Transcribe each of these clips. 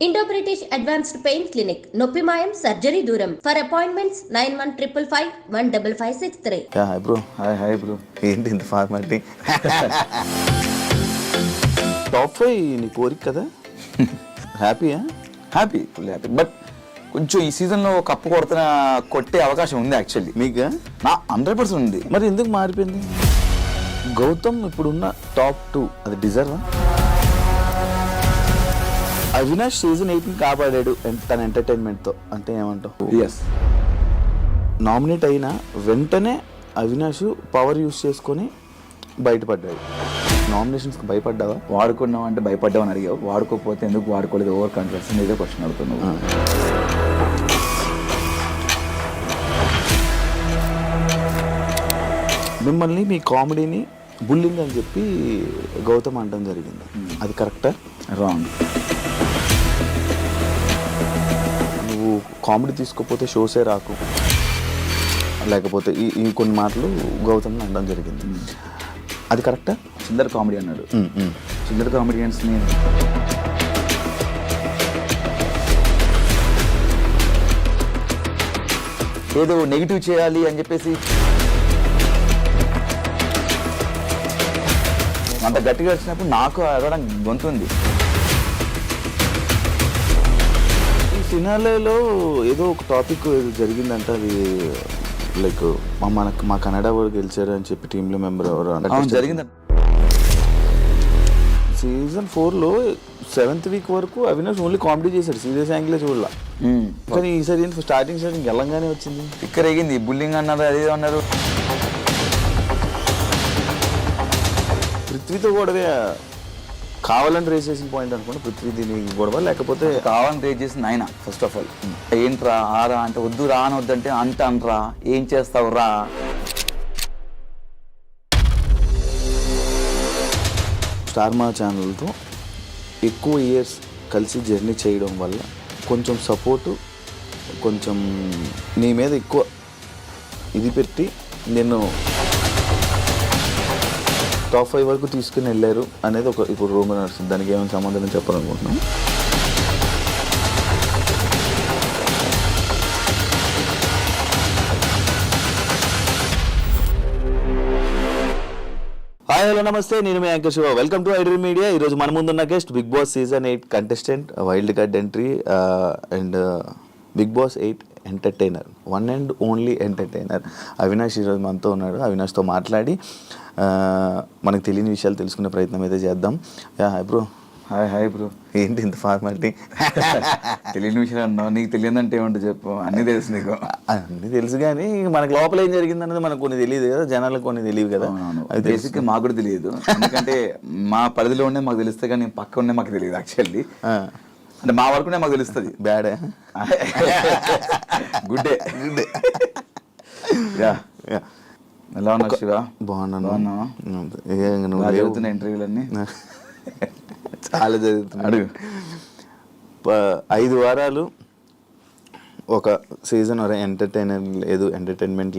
Indo-British Advanced Pain Clinic, Noppimayam Surgery Duram. For appointments 9155515563. Yeah, hi bro. Hi bro. ఏంటి ఇంత formality? Top 5 నీ కోరిక కదా? హ్యాపీయా? Happy, full happy. బట్ కొంచెం ఈ సీజన్లో కప్పు కొట్టే అవకాశం ఉంది యాక్చువల్లీ. మీకు నా 100% ఉంది. మరి ఎందుకు మారిపోయింది? గౌతమ్ ఇప్పుడున్న టాప్ 2 అది డిజర్వా? అవినాష్ సీజన్ 8 కాపాడాడు తన ఎంటర్టైన్మెంట్తో అంటే ఏమంటావు? ఎస్. నామినేట్ అయిన వెంటనే అవినాష్ పవర్ యూస్ చేసుకొని బయటపడ్డాడు. నామినేషన్స్కి భయపడ్డావా? వాడుకున్నావు అంటే భయపడ్డావు అని అడిగావు. వాడుకోకపోతే ఎందుకు వాడుకోలేదు? ఓవర్ కాన్ఫిడెన్స్ ఇదే క్వశ్చన్ అడుగుతున్నావు. మిమ్మల్ని మీ కామెడీని బుల్లింగ్ అని చెప్పి గౌతమ్ అనడం జరిగింది. అది కరెక్టా? రాంగ్. నువ్వు కామెడీ తీసుకోకపోతే షోసే రాకు, లేకపోతే ఈ కొన్ని మాటలు గౌతమ్ని అనడం జరిగింది. అది కరెక్టా? చిల్లర కామెడీ అన్నాడు. చిల్లర కామెడియన్స్ని ఏదో నెగిటివ్ చేయాలి అని చెప్పేసి అంత గట్టిగా వచ్చినప్పుడు నాకు అరవడం గొంతుంది. ఈ ఫినాలేలో ఏదో ఒక టాపిక్ ఏదో జరిగిందంట. అది లైక్ మా కన్నడ వాడు గెలిచారు అని చెప్పి టీంలో మెంబర్ ఎవరు జరిగింది. సీజన్ 4లో 7th వీక్ వరకు అవినాష్ ఓన్లీ కామెడీ చేశాడు, సీరియస్ యాంగిలే చూడాల. కానీ ఈసారి స్టార్టింగ్ గెలంగానే వచ్చింది. ఇక్కడ ఎగింది, బుల్లింగ్ అన్నారు, అదేదో అన్నారు. పృథ్వీతో గొడవ కావాలని రేస్ చేసిన పాయింట్ అనుకోండి. పృథ్వీ దీనికి గొడవ లేకపోతే కావాలని రేస్ చేసింది ఆయన. ఫస్ట్ ఆఫ్ ఆల్ ఏంట్రా ఆరా అంటే వద్దు రా అని వద్దంటే అంటానరా ఏం చేస్తావు రా. స్టార్ మా ఛానల్తో ఎక్కువ ఇయర్స్ కలిసి జర్నీ చేయడం వల్ల కొంచెం సపోర్టు, కొంచెం నీ మీద ఎక్కువ ఇది పెట్టి నేను టాప్ 5 వరకు తీసుకుని వెళ్ళారు అనేది ఒక ఇప్పుడు రూమర్ నడుస్తుంది. దానికి ఏమైనా సమాధానం చెప్పాలనుకుంటున్నాను. హాయ్ హలో నమస్తే, నేను మీ anchor Shiva. Welcome to iDream Media. ఈరోజు మన ముందున్న guest Bigg Boss season 8 contestant, wild card entry and Bigg Boss 8 entertainer, one and only entertainer Avinash ఈరోజు మనతో ఉన్నాడు. అవినాష్తో మాట్లాడి మనకు తెలియని విషయాలు తెలుసుకునే ప్రయత్నం అయితే చేద్దాం. Hi bro. Hi bro. ఏంటి ఇంత ఫార్మాలిటీ? తెలియని విషయాలు అన్నావు. నీకు తెలియదంటే ఏమంటే చెప్పు. అన్నీ తెలుసు నీకు. అన్నీ తెలుసు కానీ మనకు లోపల ఏం జరిగింది అన్నది మనకు కొన్ని తెలియదు కదా, జనాలకు కొన్ని తెలియదు కదా. అది బేసిక్గా మాకు కూడా తెలియదు. ఎందుకంటే మా పరిధిలో ఉండే మాకు తెలిస్తే కానీ పక్క ఉండే మాకు తెలియదు యాక్చువల్లీ. అంటే మా వరకునే మాకు తెలుస్తుంది. బ్యాడే గుడ్డే. ఎలా ఉన్నావు శివ? బాగున్నాను. జరుగుతున్న ఇంటర్వ్యూలన్నీ చాలా జరుగుతున్నాడు. 5 వారాలు ఒక సీజన్ ఎంటర్టైన్మెంట్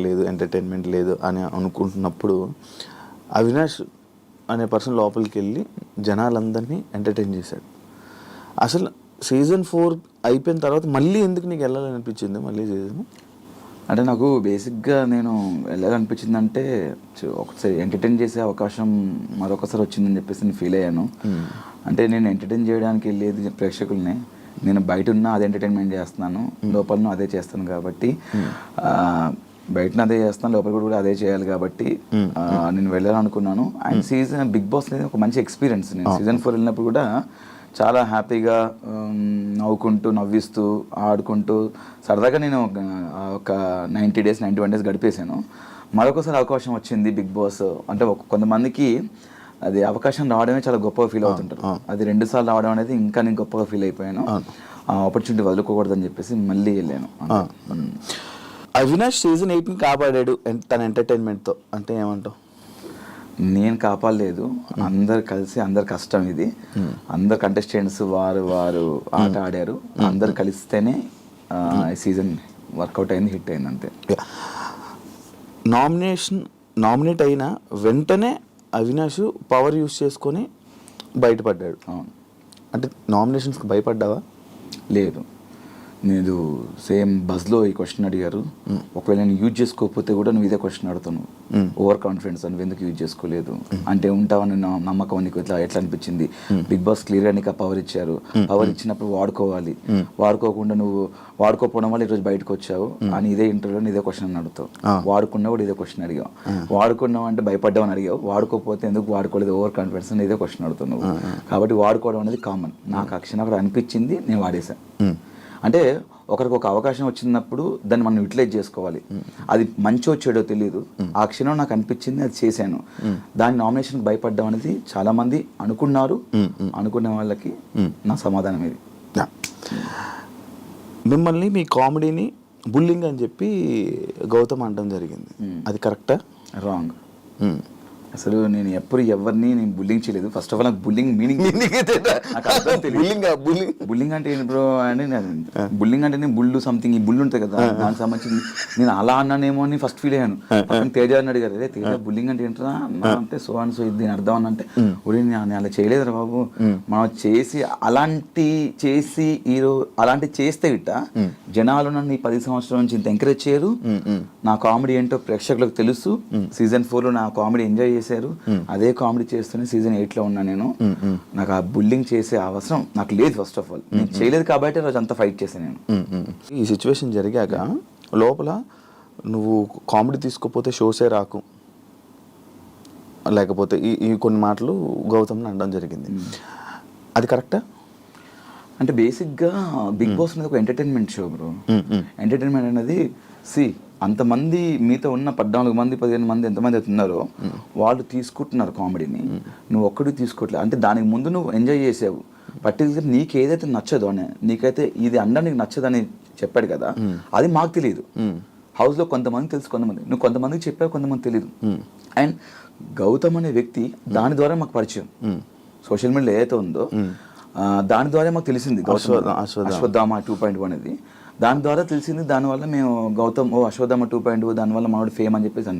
లేదు అని అనుకుంటున్నప్పుడు అవినాష్ అనే పర్సన్ లోపలికి వెళ్ళి జనాలందరినీ ఎంటర్టైన్ చేశాడు. అసలు సీజన్ 4 అయిపోయిన తర్వాత మళ్ళీ ఎందుకు నీకు వెళ్ళాలనిపించింది మళ్ళీ సీజన్? అంటే నాకు బేసిక్గా నేను వెళ్ళాలనిపించిందంటే ఒకసారి ఎంటర్టైన్ చేసే అవకాశం మరొకసారి వచ్చిందని చెప్పేసి నేను ఫీల్ అయ్యాను. అంటే నేను ఎంటర్టైన్ చేయడానికి వెళ్ళేది ప్రేక్షకుల్ని, నేను బయట ఉన్నా అదే ఎంటర్టైన్మెంట్ చేస్తున్నాను, లోపల అదే చేస్తాను కాబట్టి బయట అదే చేస్తాను, లోపల కూడా అదే చేయాలి కాబట్టి నేను వెళ్ళాలనుకున్నాను. అండ్ సీజన్ బిగ్ బాస్ అనేది ఒక మంచి ఎక్స్పీరియన్స్. నేను సీజన్ 4 వెళ్ళినప్పుడు కూడా చాలా హ్యాపీగా నవ్వుకుంటూ నవ్విస్తూ ఆడుకుంటూ సరదాగా నేను ఒక 90 days 91 days గడిపేశాను. మరొకసారి అవకాశం వచ్చింది బిగ్ బాస్ అంటే కొంతమందికి అది అవకాశం రావడమే చాలా గొప్పగా ఫీల్ అవుతుంటారు. అది 2 సార్లు రావడం అనేది ఇంకా నేను గొప్పగా ఫీల్ అయిపోయాను. ఆ ఆపర్చునిటీ వదులుకోకూడదని చెప్పేసి మళ్ళీ వెళ్ళాను. అవినాష్ సీజన్ 8 కాపాడాడు తన ఎంటర్టైన్మెంట్తో అంటే ఏమంటావు? నేను కాపాడలేదు, అందరు కలిసి అందరు కష్టం ఇది. అందరు కంటెస్టెంట్స్ వారు ఆట ఆడారు, అందరు కలిస్తేనే సీజన్ వర్కౌట్ అయింది, హిట్ అయింది అంతే. నామినేట్ అయిన వెంటనే అవినాష్ పవర్ యూస్ చేసుకొని బయటపడ్డాడు. అంటే నామినేషన్స్కి భయపడ్డావా? లేదు, నేను సేమ్ బస్లో ఈ క్వశ్చన్ అడిగారు. ఒకవేళ నేను యూజ్ చేసుకోకపోతే కూడా నువ్వు ఇదే క్వశ్చన్ అడుగుతాను, ఓవర్ కాన్ఫిడెన్స్ నువ్వు ఎందుకు యూజ్ చేసుకోలేదు అంటే ఉంటావని నమ్మకం నీకు ఎట్లా అనిపించింది? బిగ్ బాస్ క్లియర్గా నీకు ఆ పవర్ ఇచ్చారు, పవర్ ఇచ్చినప్పుడు వాడుకోవాలి, వాడుకోకుండా నువ్వు వాడుకోకపోవడం వల్ల ఈరోజు బయటకు వచ్చావు అని ఇదే ఇంటర్వ్యూలో ఇదే క్వశ్చన్ అడుగుతావు. వాడుకున్నా కూడా ఇదే క్వశ్చన్ అడిగావు. వాడుకున్నావు అంటే భయపడ్డావు అని అడిగావు, వాడుకోకపోతే ఎందుకు వాడుకోలేదు ఓవర్ కాన్ఫిడెన్స్ అని ఇదే క్వశ్చన్ అడుగుతావు. కాబట్టి వాడుకోవడం అనేది కామన్. నాకు ఆ క్షణం అక్కడ అనిపించింది, నేను వాడేశాను. అంటే ఒకరికి ఒక అవకాశం వచ్చినప్పుడు దాన్ని మనం యూటిలైజ్ చేసుకోవాలి. అది మంచో చెడో తెలియదు, ఆ క్షణం నాకు అనిపించింది, అది చేశాను. దాని నామినేషన్కి భయపడ్డం అనేది చాలా మంది అనుకున్నారు. అనుకునే వాళ్ళకి నా సమాధానం ఇది. మిమ్మల్ని మీ కామెడీని బుల్లింగ్ అని చెప్పి గౌతమ్ అనడం జరిగింది, అది కరెక్టా? రాంగ్. అసలు నేను ఎప్పుడు ఎవరిని నేను బుల్లింగ్ చేయలేదు. ఫస్ట్ ఆఫ్ ఆల్ నాకు బుల్లింగ్ మీనింగ్ బుల్లింగ్ అంటే ఏంటి బ్రో అంటే బుల్లింగ్ అంటే నేను బుల్లు సంథింగ్ ఈ బుల్లు ఉంటుంది కదా, దానికి సంబంధించి నేను అలా అన్నానేమో అని ఫస్ట్ ఫీల్ అయ్యాను. తేజ అని అడిగారు, అదే తేజ బుల్లింగ్ అంటే ఏంటరా అంటే సో అండ్ సో ఇది దీని అర్థం అని అంటే ఒరే నేను అలా చేయలేదురా బాబు, మనం చేసి అలాంటి చేస్తే ఇట్ట జనాలు నన్ను ఈ 10 సంవత్సరాల నుంచి ఇంత ఎంకరేజ్ చేయరు. నా కామెడీ ఏంటో ప్రేక్షకులకు తెలుసు. సీజన్ 4లో నా కామెడీ ఎంజాయ్ చేశారు, అదే కామెడీ చేస్తూనే సీజన్ 8లో ఉన్నా నేను. నాకు ఆ బుల్లింగ్ చేసే అవసరం నాకు లేదు. ఫస్ట్ ఆఫ్ ఆల్ నేను చేయలేదు కాబట్టి రోజు అంతా ఫైట్ చేశాను నేను. ఈ సిచ్యువేషన్ జరిగాక లోపల నువ్వు కామెడీ తీసుకోపోతే షోసే రాకు, లేకపోతే ఈ కొన్ని మాటలు గౌతమ్ని అనడం జరిగింది, అది కరెక్టా? అంటే బేసిక్గా బిగ్ బాస్ అనేది ఒక ఎంటర్టైన్మెంట్ షో బ్రో. ఎంటర్టైన్మెంట్ అనేది అంతమంది మీతో ఉన్న 14 మంది 15 మంది ఎంతమంది అవుతున్నారో వాళ్ళు తీసుకుంటున్నారు కామెడీని, నువ్వు ఒక్కడికి తీసుకోవట్లేదు. అంటే దానికి ముందు నువ్వు ఎంజాయ్ చేసావు. పర్టికులర్ నీకు ఏదైతే నచ్చదో అని, నీకైతే ఇది అనడం నీకు నచ్చదని చెప్పాడు కదా, అది మాకు తెలియదు. హౌస్లో కొంతమంది తెలుసు, నువ్వు కొంతమందికి చెప్పావు, కొంతమంది తెలియదు. అండ్ గౌతమ్ అనే వ్యక్తి దాని ద్వారా మాకు పరిచయం. సోషల్ మీడియాలో ఏదైతే ఉందో దాని ద్వారా మాకు తెలిసింది అశ్వత్థామ 2.1 అనేది. దాని ద్వారా తెలిసింది. దానివల్ల మేము గౌతమ్ అశ్వత్థామ 2.0 దానివల్ల మనోడు ఫేమ్ అని చెప్పేసి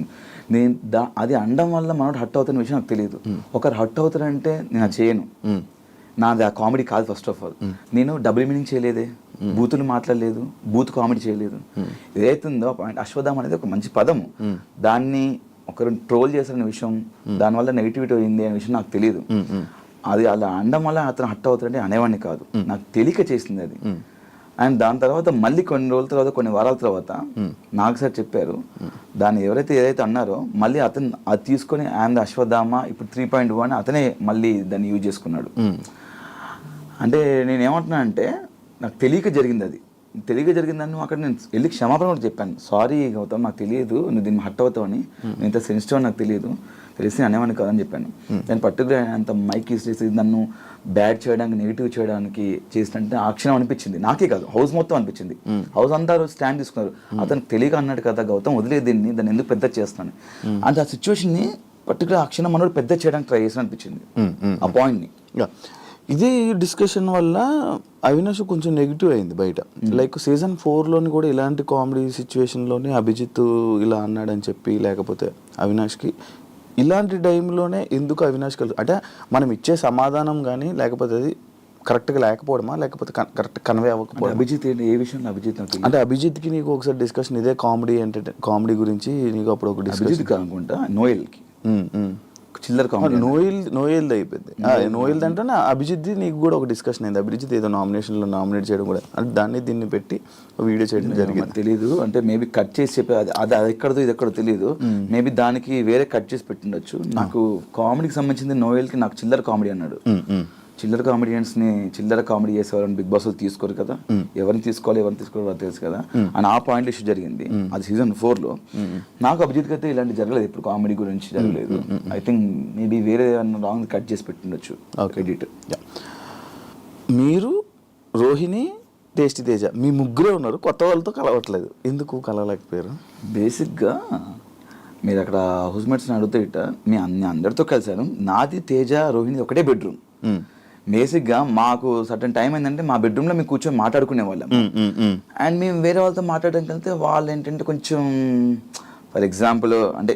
నేను అది అనడం వల్ల మనోడు హట్ అవుతున్న విషయం నాకు తెలియదు. ఒకరు హట్ అవుతారంటే నేను అది చేయను, నాది ఆ కామెడీ కాదు. ఫస్ట్ ఆఫ్ ఆల్ నేను డబుల్ మీనింగ్ చేయలేదే, బూతులు మాట్లాడలేదు, బూత్ కామెడీ చేయలేదు. ఏదైతే ఉందో పాయింట్ అశ్వత్థామ అనేది ఒక మంచి పదము, దాన్ని ఒకరు ట్రోల్ చేసిన విషయం, దానివల్ల నెగిటివిటీ అయింది అనే విషయం నాకు తెలియదు. అది అలా అనడం వల్ల అతను హట్ అవుతాడంటే అనేవాడిని కాదు, నాకు తెలియక చేసింది అది. అండ్ దాని తర్వాత మళ్ళీ కొన్ని రోజుల తర్వాత కొన్ని వారాల తర్వాత నాకు సార్ చెప్పారు, దాన్ని ఏదైతే అన్నారో మళ్ళీ అతను అది తీసుకొని ఆయన అశ్వత్థామ ఇప్పుడు 3.1 అతనే మళ్ళీ దాన్ని యూజ్ చేసుకున్నాడు. అంటే నేను ఏమంటున్నా అంటే నాకు తెలియక జరిగింది, అది తెలియక జరిగిందని అక్కడ నేను వెళ్ళి క్షమాపణ కూడా చెప్పాను. సారీ గౌతమ్, నాకు తెలియదు నువ్వు దీన్ని హట్ అవుతావని, నేను ఇంత సెన్సిటివ్ అని నాకు తెలిసి అనేవాడిని కాదని చెప్పాను. నేను పర్టికులర్ అంత మైక్ యూస్ చేసి నన్ను బ్యాడ్ చేయడానికి నెగిటివ్ చేయడానికి చేసినట్టు ఆ క్షణం అనిపించింది. నాకే కాదు, హౌస్ మొత్తం అనిపించింది. హౌస్ అంతా స్టాండ్ తీసుకున్నారు. అతను తెలియక అన్నాడు కదా గౌతమ్, వదిలేదు దాన్ని ఎందుకు పెద్ద చేస్తాను అంటే ఆ సిచ్యువేషన్ని పర్టికులర్ ఆ క్షణం మనోడు పెద్ద చేయడానికి ట్రై చేసిన అనిపించింది ఆ పాయింట్ని. ఇదే డిస్కషన్ వల్ల అవినాష్ కొంచెం నెగిటివ్ అయింది బయట. లైక్ సీజన్ 4లోని కూడా ఇలాంటి కామెడీ సిచ్యువేషన్లోనే అభిజిత్ ఇలా అన్నాడని చెప్పి, లేకపోతే అవినాష్కి ఇలాంటి టైంలోనే ఎందుకు అవినాష్ అంటే మనం ఇచ్చే సమాధానం కానీ లేకపోతే అది కరెక్ట్గా లేకపోవడమా, లేకపోతే కరెక్ట్ కన్వే అవ్వకపోవడం? అభిజిత్ ఏ విషయంలో అభిజిత్ అంటే అభిజిత్కి నీకు ఒకసారి డిస్కషన్ ఇదే కామెడీ గురించి నీకు అప్పుడు ఒక డిస్కషన్ అనుకుంటా, నోయల్కి చిల్లర కామెడీ నోయల్ది అయిపోయింది. నోయల్ది అంటే అభిజిత్ నీకు కూడా ఒక డిస్కషన్ అయింది. అభిజిత్ ఏదో నామినేషన్లో నామినేట్ చేయడం కూడా, అంటే దాన్ని దీన్ని పెట్టి వీడియో చేయడం జరిగింది. తెలీదు, అంటే మేబీ కట్ చేసి చెప్పే అది ఎక్కడదో ఇది ఎక్కడో తెలియదు. మేబీ దానికి వేరే కట్ చేసి పెట్టిండొచ్చు. నాకు కామెడీకి సంబంధించింది నోయల్కి నాకు చిల్లర కామెడీ అన్నాడు. చిల్లర కామెడియన్స్ని చిల్లర కామెడీ చేసేవాళ్ళని బిగ్ బాస్ తీసుకోరు కదా, ఎవరిని తీసుకోవాలి ఎవరిని తీసుకోవాలి తెలుసు కదా అని ఆ పాయింట్ ఇష్యూ జరిగింది. అది సీజన్ 4లో. నాకు అభిజిత్ అయితే ఇలాంటి జరగలేదు, ఇప్పుడు కామెడీ గురించి జరగలేదు. ఐ థింక్ మేబీ వేరే రాంగ్ కట్ చేసి పెట్టిండొచ్చు ఎడిట్. మీరు రోహిణి టేస్టీ తేజ మీ ముగ్గురే ఉన్నారు, కొత్త వాళ్ళతో కలవట్లేదు, ఎందుకు కలవలేకపోయారు? బేసిక్గా మీరు అక్కడ హౌస్మేట్స్ని అడిగితే ఇట్ట అందరితో కలిసాను. నాది తేజ రోహిణి ఒకటే బెడ్రూమ్. బేసిక్గా మాకు సర్టన్ టైం ఏంటంటే మా బెడ్రూమ్లో మేము కూర్చొని మాట్లాడుకునే వాళ్ళం. అండ్ మేము వేరే వాళ్ళతో మాట్లాడడానికి వెళ్తే వాళ్ళు ఏంటంటే కొంచెం ఫర్ ఎగ్జాంపుల్ అంటే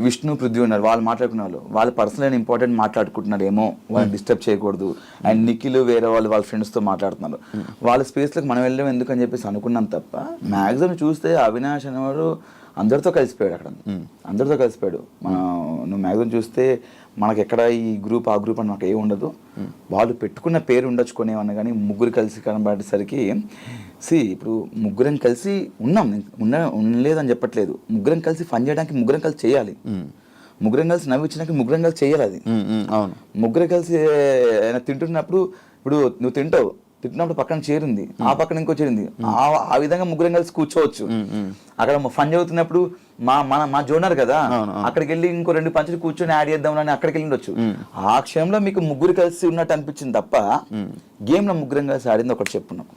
విష్ణు పృథ్వీ ఉన్నారు, వాళ్ళు మాట్లాడుకున్న వాళ్ళు పర్సనల్ అండ్ ఇంపార్టెంట్ మాట్లాడుకుంటున్నారు ఏమో, వాళ్ళని డిస్టర్బ్ చేయకూడదు. అండ్ నిఖిల్ వేరే వాళ్ళ ఫ్రెండ్స్తో మాట్లాడుతున్నారు, వాళ్ళ స్పేస్లోకి మనం వెళ్ళడం ఎందుకు అని చెప్పేసి అనుకున్నాం తప్ప మ్యాక్సిమం చూస్తే అవినాష్ అనేవాడు అందరితో కలిసిపోయాడు. అక్కడ అందరితో కలిసిపోయాడు. నువ్వు మ్యాక్సిమం చూస్తే మనకి ఎక్కడ ఈ గ్రూప్ ఆ గ్రూప్ అని మాకు ఏమి ఉండదు. వాళ్ళు పెట్టుకున్న పేరు ఉండొచ్చుకునేవన్నా కానీ ముగ్గురు కలిసి కనబడేసరికి ఇప్పుడు ముగ్గురం కలిసి ఉండలేదని చెప్పట్లేదు, ముగ్గురం కలిసి ఫన్ చేయడానికి ముగ్గురం కలిసి చేయాలి, ముగ్గురం కలిసి నవ్వించడానికి ముగ్గురం కలిసి చేయాలి. అది అవును, ముగ్గురం కలిసి తింటున్నప్పుడు ఇప్పుడు నువ్వు తింటున్నప్పుడు పక్కన చేరింది, ఆ పక్కన ఇంకో చేరింది, ఆ విధంగా ముగ్గురం కలిసి కూర్చోవచ్చు. అక్కడ ఫన్ చదువుతున్నప్పుడు మా జోనర్ కదా, అక్కడికి వెళ్ళి ఇంకో 2 పంచులు కూర్చొని యాడ్ చేద్దామని అక్కడికి వెళ్ళి ఉండొచ్చు. ఆ క్షణంలో మీకు ముగ్గురు కలిసి ఉన్నట్టు అనిపించింది తప్ప గేమ్ లో ముగ్గురం కలిసి ఆడింది ఒకటి చెప్పు నాకు,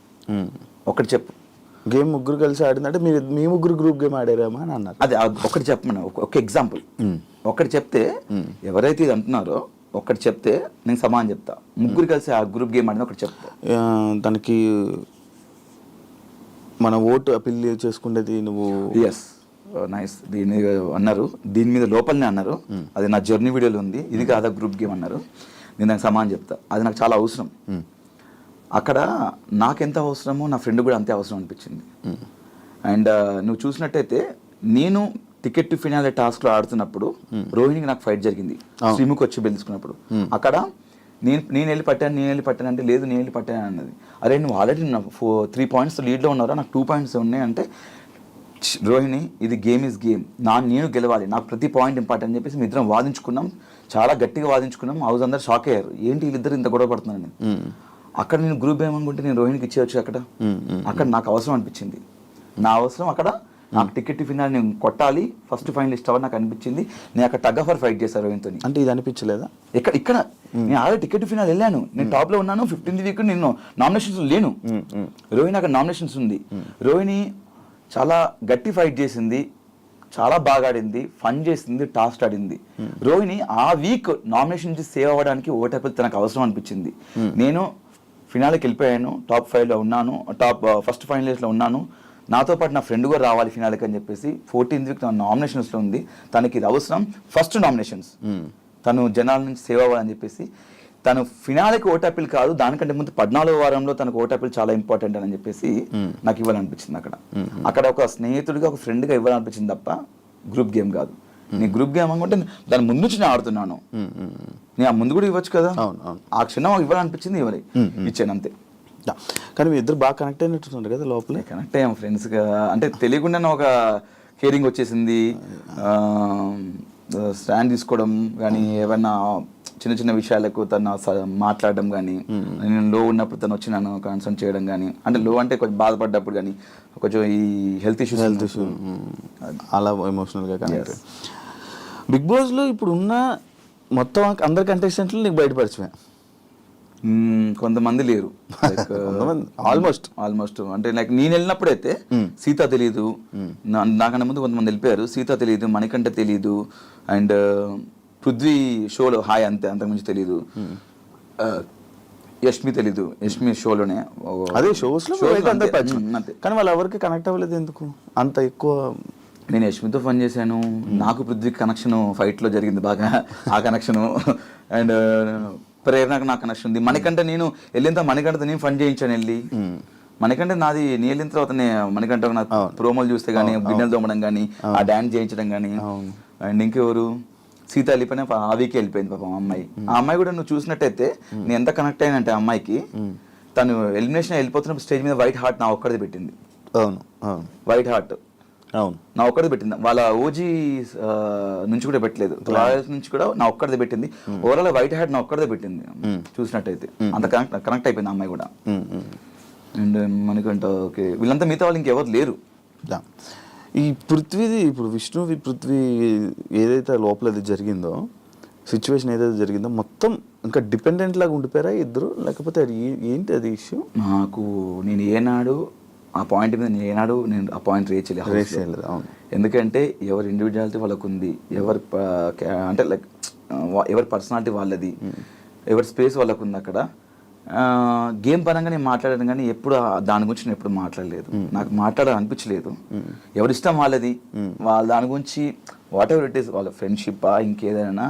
ఒకటి చెప్పు. గేమ్ ముగ్గురు కలిసి ఆడిందంటే మీరు మీ ముగ్గురు గ్రూప్ గేమ్ ఆడారేమో అని అన్నారు. అదే ఒకటి చెప్పమన్నా, ఒక ఎగ్జాంపుల్ ఒకటి చెప్తే ఎవరైతే ఇది అంటున్నారో ఒకటి చెప్తే నేను సమానం చెప్తా. ముగ్గురు కలిసి ఆ గ్రూప్ గేమ్ ఆడిన ఒకటి చెప్తా. దానికి మన ఓటు అపీల్ చేసుకునేది నువ్వు. Yes, nice. దీని అన్నారు, దీని మీద లోపలనే అన్నారు, అది నా జర్నీ వీడియోలో ఉంది, ఇది కాదా గ్రూప్ గేమ్ అన్నారు. నేను దానికి సమానం చెప్తా. అది నాకు చాలా అవసరం. అక్కడ నాకెంత అవసరమో నా ఫ్రెండ్ కూడా అంతే అవసరం అనిపించింది. అండ్ నువ్వు చూసినట్టయితే నేను టికెట్ టు ఫినాలే టాస్క్లో ఆడుతున్నప్పుడు రోహిణికి నాకు ఫైట్ జరిగింది, శ్రీముఖి వచ్చి బెలుచుకున్నప్పుడు. అక్కడ నేను వెళ్ళి పట్టాను అంటే లేదు నేను వెళ్ళి పట్టాను అన్నది. అరే నువ్వు ఆల్రెడీ 3 పాయింట్స్ లీడ్లో ఉన్నారా, నాకు 2 పాయింట్స్ ఉన్నాయి అంటే రోహిణి ఇది గేమ్ ఈజ్ గేమ్, నేను గెలవాలి, నాకు ప్రతి పాయింట్ ఇంపార్టెంట్ అని చెప్పేసి మీ ఇద్దరం వాదించుకున్నాం, చాలా గట్టిగా వాదించుకున్నాం. హౌస్ అందరు షాక్ అయ్యారు, ఏంటి వీళ్ళిద్దరు ఇంత గొడవ పడుతున్నాను. అక్కడ నేను గ్రూప్ ఏమనుకుంటే నేను రోహిణికి ఇచ్చేయచ్చు. అక్కడ నాకు అవసరం అనిపించింది, నా అవసరం అక్కడ నాకు టికెట్ ఫినాల్ నేను కొట్టాలి, ఫస్ట్ ఫైనలిస్ట్ అవ్వాలి నాకు అనిపించింది. నేను అక్కడ టగ్ ఆఫ్ వార్ ఫైట్ చేశాను రోహిణితో. అంటే ఇది అనిపించలేదా? ఇక్కడ నేను ఆల్రెడీ టికెట్ ఫినాల్ వెళ్ళాను, నేను టాప్ లో ఉన్నాను, 15th వీక్ నేను నామినేషన్స్ లేను. రోహిణి అక్కడ నామినేషన్స్ ఉంది. రోహిణి చాలా గట్టి ఫైట్ చేసింది, చాలా బాగా ఆడింది, ఫన్ చేసింది, టాస్క్ ఆడింది. రోహిణి ఆ వీక్ నామినేషన్ నుంచి సేవ్ అవ్వడానికి ఓటేపల్లి తనకు అవసరం అనిపించింది. నేను ఫినాల్కి వెళ్ళిపోయాను, టాప్ 5లో ఉన్నాను, ఫస్ట్ ఫైనలిస్ట్లో ఉన్నాను, నాతో పాటు నా ఫ్రెండ్ కూడా రావాలి ఫినాల్కి అని చెప్పేసి 14th వీక్ నామినేషన్స్లో ఉంది. తనకి ఇది అవసరం, ఫస్ట్ నామినేషన్స్, తను జనాల నుంచి సేవ్ అవ్వాలని చెప్పేసి తను ఫినాల్కి ఓటాపిల్ కాదు, దానికంటే ముందు 14వ వారంలో తనకు ఓటాపిల్ చాలా ఇంపార్టెంట్ అని చెప్పేసి నాకు ఇవ్వాలనిపించింది. అక్కడ ఒక స్నేహితుడిగా ఒక ఫ్రెండ్గా ఇవ్వాలనిపించింది తప్ప గ్రూప్ గేమ్ కాదు. నీ గ్రూప్ గేమ్ అనుకుంటే దాని ముందు నుంచి నేను ఆడుతున్నాను, నేను ఆ ముందు కూడా ఇవ్వచ్చు కదా. ఆ క్షణం ఇవ్వాలనిపించింది, ఇచ్చాను అంతే. కానీ మీ ఇద్దరు బాగా కనెక్ట్ అయినట్టున్నారు కదా లోపలే. కనెక్ట్ అయ్యాము ఫ్రెండ్స్గా, అంటే తెలియకుండానే ఒక కేరింగ్ వచ్చేసింది. స్టాండ్ తీసుకోవడం కానీ, ఏమైనా చిన్న చిన్న విషయాలకు తను మాట్లాడడం కానీ, నేను లో ఉన్నప్పుడు తను వచ్చి నన్ను కన్సర్న్ చేయడం కానీ, అంటే లో అంటే కొంచెం బాధపడ్డప్పుడు కానీ, కొంచెం ఈ హెల్త్ ఇష్యూస్ అలా ఎమోషనల్గా కనెక్ట్. బిగ్ బాస్లో ఇప్పుడు ఉన్న మొత్తం అందరి కంటెస్టెంట్లు నీకు బయటపరిచమే, కొంతమంది లేరు, ఆల్మోస్ట్ అంటే లైక్ నేను వెళ్ళినప్పుడైతే సీత తెలీదు, నాకన్నా ముందు కొంతమంది వెళ్ళిపోయారు. సీత తెలీదు, మణికంఠ తెలీదు, అండ్ పృథ్వీ షోలో హాయ్ అంతే, అంతకుమించి తెలీదు. యష్మి తెలీదు, యష్మి షోలోనే అదే షోస్లో అంతే. కానీ వాళ్ళు ఎవరికి కనెక్ట్ అవ్వలేదు ఎందుకు అంత ఎక్కువ? నేను యష్మితో ఫన్ చేశాను, నాకు పృథ్వీకి కనెక్షన్ ఫైట్లో జరిగింది బాగా, ఆ కనెక్షను. అండ్ ప్రేరణకు నాకు కనెక్షన్ ఉంది. మణికంఠ నేను వెళ్ళిన మణికంఠతో నేను ఫన్ చేయించాను వెళ్ళి. మణికంఠ నాది నేను వెళ్ళిన తర్వాత మణికంఠ నా ప్రోమోలు చూస్తే కానీ, గిన్నెలు తోమడం కానీ, ఆ డాన్స్ చేయించడం కానీ. అండ్ ఇంకెవరు, సీత వెళ్ళిపోయినా ఆ వీకే వెళ్ళిపోయింది పాపం అమ్మాయి. ఆ అమ్మాయి కూడా నువ్వు చూసినట్టయితే నేను ఎంత కనెక్ట్ అయ్యానంటే ఆ అమ్మాయికి, తను ఎలిమినేషన్ వెళ్ళిపోతున్నప్పుడు స్టేజ్ మీద వైట్ హార్ట్ నా ఒక్కడిది పెట్టింది. వైట్ హార్ట్ నా ఒక్కడిది పెట్టింది, వాళ్ళ ఓజీ నుంచి కూడా పెట్టలేదు, రాయల్స్ నుంచి కూడా నా ఒక్కడిది పెట్టింది. ఓవరాల్ వైట్ హార్ట్ నా ఒక్కడిదే పెట్టింది చూసినట్టయితే. అంత కనెక్ట్ అయిపోయింది అమ్మాయి కూడా. అండ్ మనకంట ఓకే, వీళ్ళంతా మిగతా వాళ్ళు ఇంకెవరు లేరు. ఈ పృథ్వీది ఇప్పుడు పృథ్వీ ఏదైతే లోపల అది జరిగిందో, సిచ్యువేషన్ ఏదైతే జరిగిందో మొత్తం ఇంకా డిపెండెంట్ లాగా ఉండిపోయారా ఇద్దరు, లేకపోతే అది ఏంటి అది ఇష్యూ? నాకు నేను ఏనాడు ఆ పాయింట్ మీద నేను ఆ పాయింట్ రేస్ చేయలేదు. ఎందుకంటే ఎవరి ఇండివిజువాలిటీ వాళ్ళకు ఉంది, అంటే లైక్ ఎవరి పర్సనాలిటీ వాళ్ళది, ఎవరి స్పేస్ వాళ్ళకు ఉంది. అక్కడ గేమ్ పరంగా నేను మాట్లాడాను కానీ ఎప్పుడు దాని గురించి నేను ఎప్పుడు మాట్లాడలేదు, నాకు మాట్లాడాలనిపించలేదు. ఎవరిష్టం వాళ్ళది, వాళ్ళ దాని గురించి వాట్ ఎవర్ ఇట్ ఈస్, వాళ్ళ ఫ్రెండ్షిప్ ఇంకేదైనా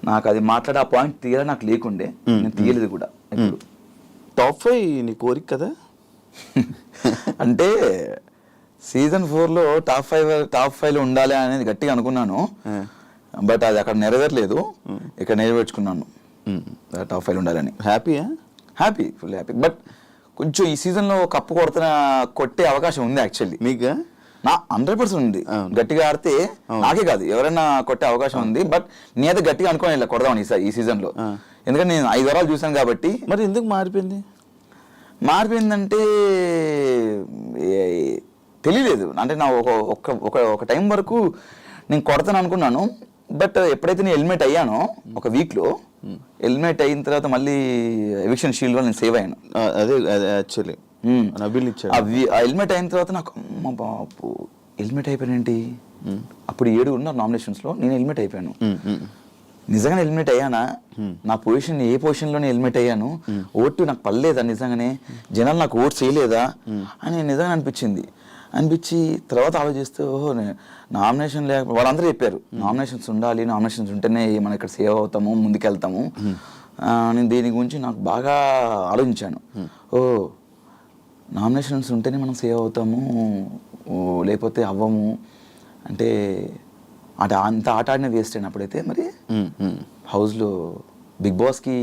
నాకు అది మాట్లాడే ఆ పాయింట్ తీయాలి నాకు లేకుండే, నేను తీయలేదు కూడా ఎప్పుడు. టాప్ 5 నీ కోరిక కదా? అంటే సీజన్ 4లో టాప్ 5లో ఉండాలి అనేది గట్టిగా అనుకున్నాను, బట్ అది అక్కడ నెరవేరలేదు, ఇక్కడ నెరవేర్చుకున్నాను టాప్ 5లో ఉండాలని. Happy, full happy. బట్ కొంచెం ఈ సీజన్లో కప్పు కొట్టే అవకాశం ఉంది యాక్చువల్లీ. మీకు నా 100% ఉంది, గట్టిగా ఆడితే నాకే కాదు ఎవరైనా కొట్టే అవకాశం ఉంది. బట్ నేనైతే గట్టిగా అనుకోని ఇలా కొడదామని ఈ సీజన్లో, ఎందుకంటే నేను 5 వారాలు చూసాను కాబట్టి. మరి ఎందుకు మారిపోయిందంటే తెలియలేదు. అంటే నా ఒక టైం వరకు నేను కొడతాను అనుకున్నాను, బట్ ఎప్పుడైతే నేను ఎలిమినేట్ అయ్యానో ఒక వీక్లో, ఎలిమినేట్ అయిన తర్వాత మళ్ళీ ఎవిక్షన్ షీల్డ్లో నేను సేవ్ అయ్యాను. అదే యాక్చువల్లీ నబీల్ ఇచ్చాడు. ఎలిమినేట్ అయిన తర్వాత నాకు అమ్మ బాబు ఎలిమినేట్ అయిపోయానేంటి, అప్పుడు 7 ఉన్నారు నామినేషన్స్లో, నేను ఎలిమినేట్ అయిపోయాను. నిజంగానే ఎలిమినేట్ అయ్యానా, నా పొజిషన్ ఏ పొజిషన్లోనే ఎలిమినేట్ అయ్యాను, ఓటు నాకు పడలేదా, నిజంగానే జనాలు నాకు ఓటు చేయలేదా అని నిజంగా అనిపించి తర్వాత ఆలోచిస్తూ ఓహో నామినేషన్ లేకపోతే వాళ్ళందరూ చెప్పారు నామినేషన్స్ ఉండాలి, నామినేషన్స్ ఉంటేనే మనం ఇక్కడ సేవ్ అవుతాము, ముందుకెళ్తాము. నేను దీని గురించి నాకు బాగా ఆలోచించాను. నామినేషన్స్ ఉంటేనే మనం సేవ్ అవుతాము, లేకపోతే అవ్వము అంటే అంత ఆట ఆడిన వేస్ట్ అయిన అప్పుడైతే మరి హౌస్లో బిగ్ బాస్కి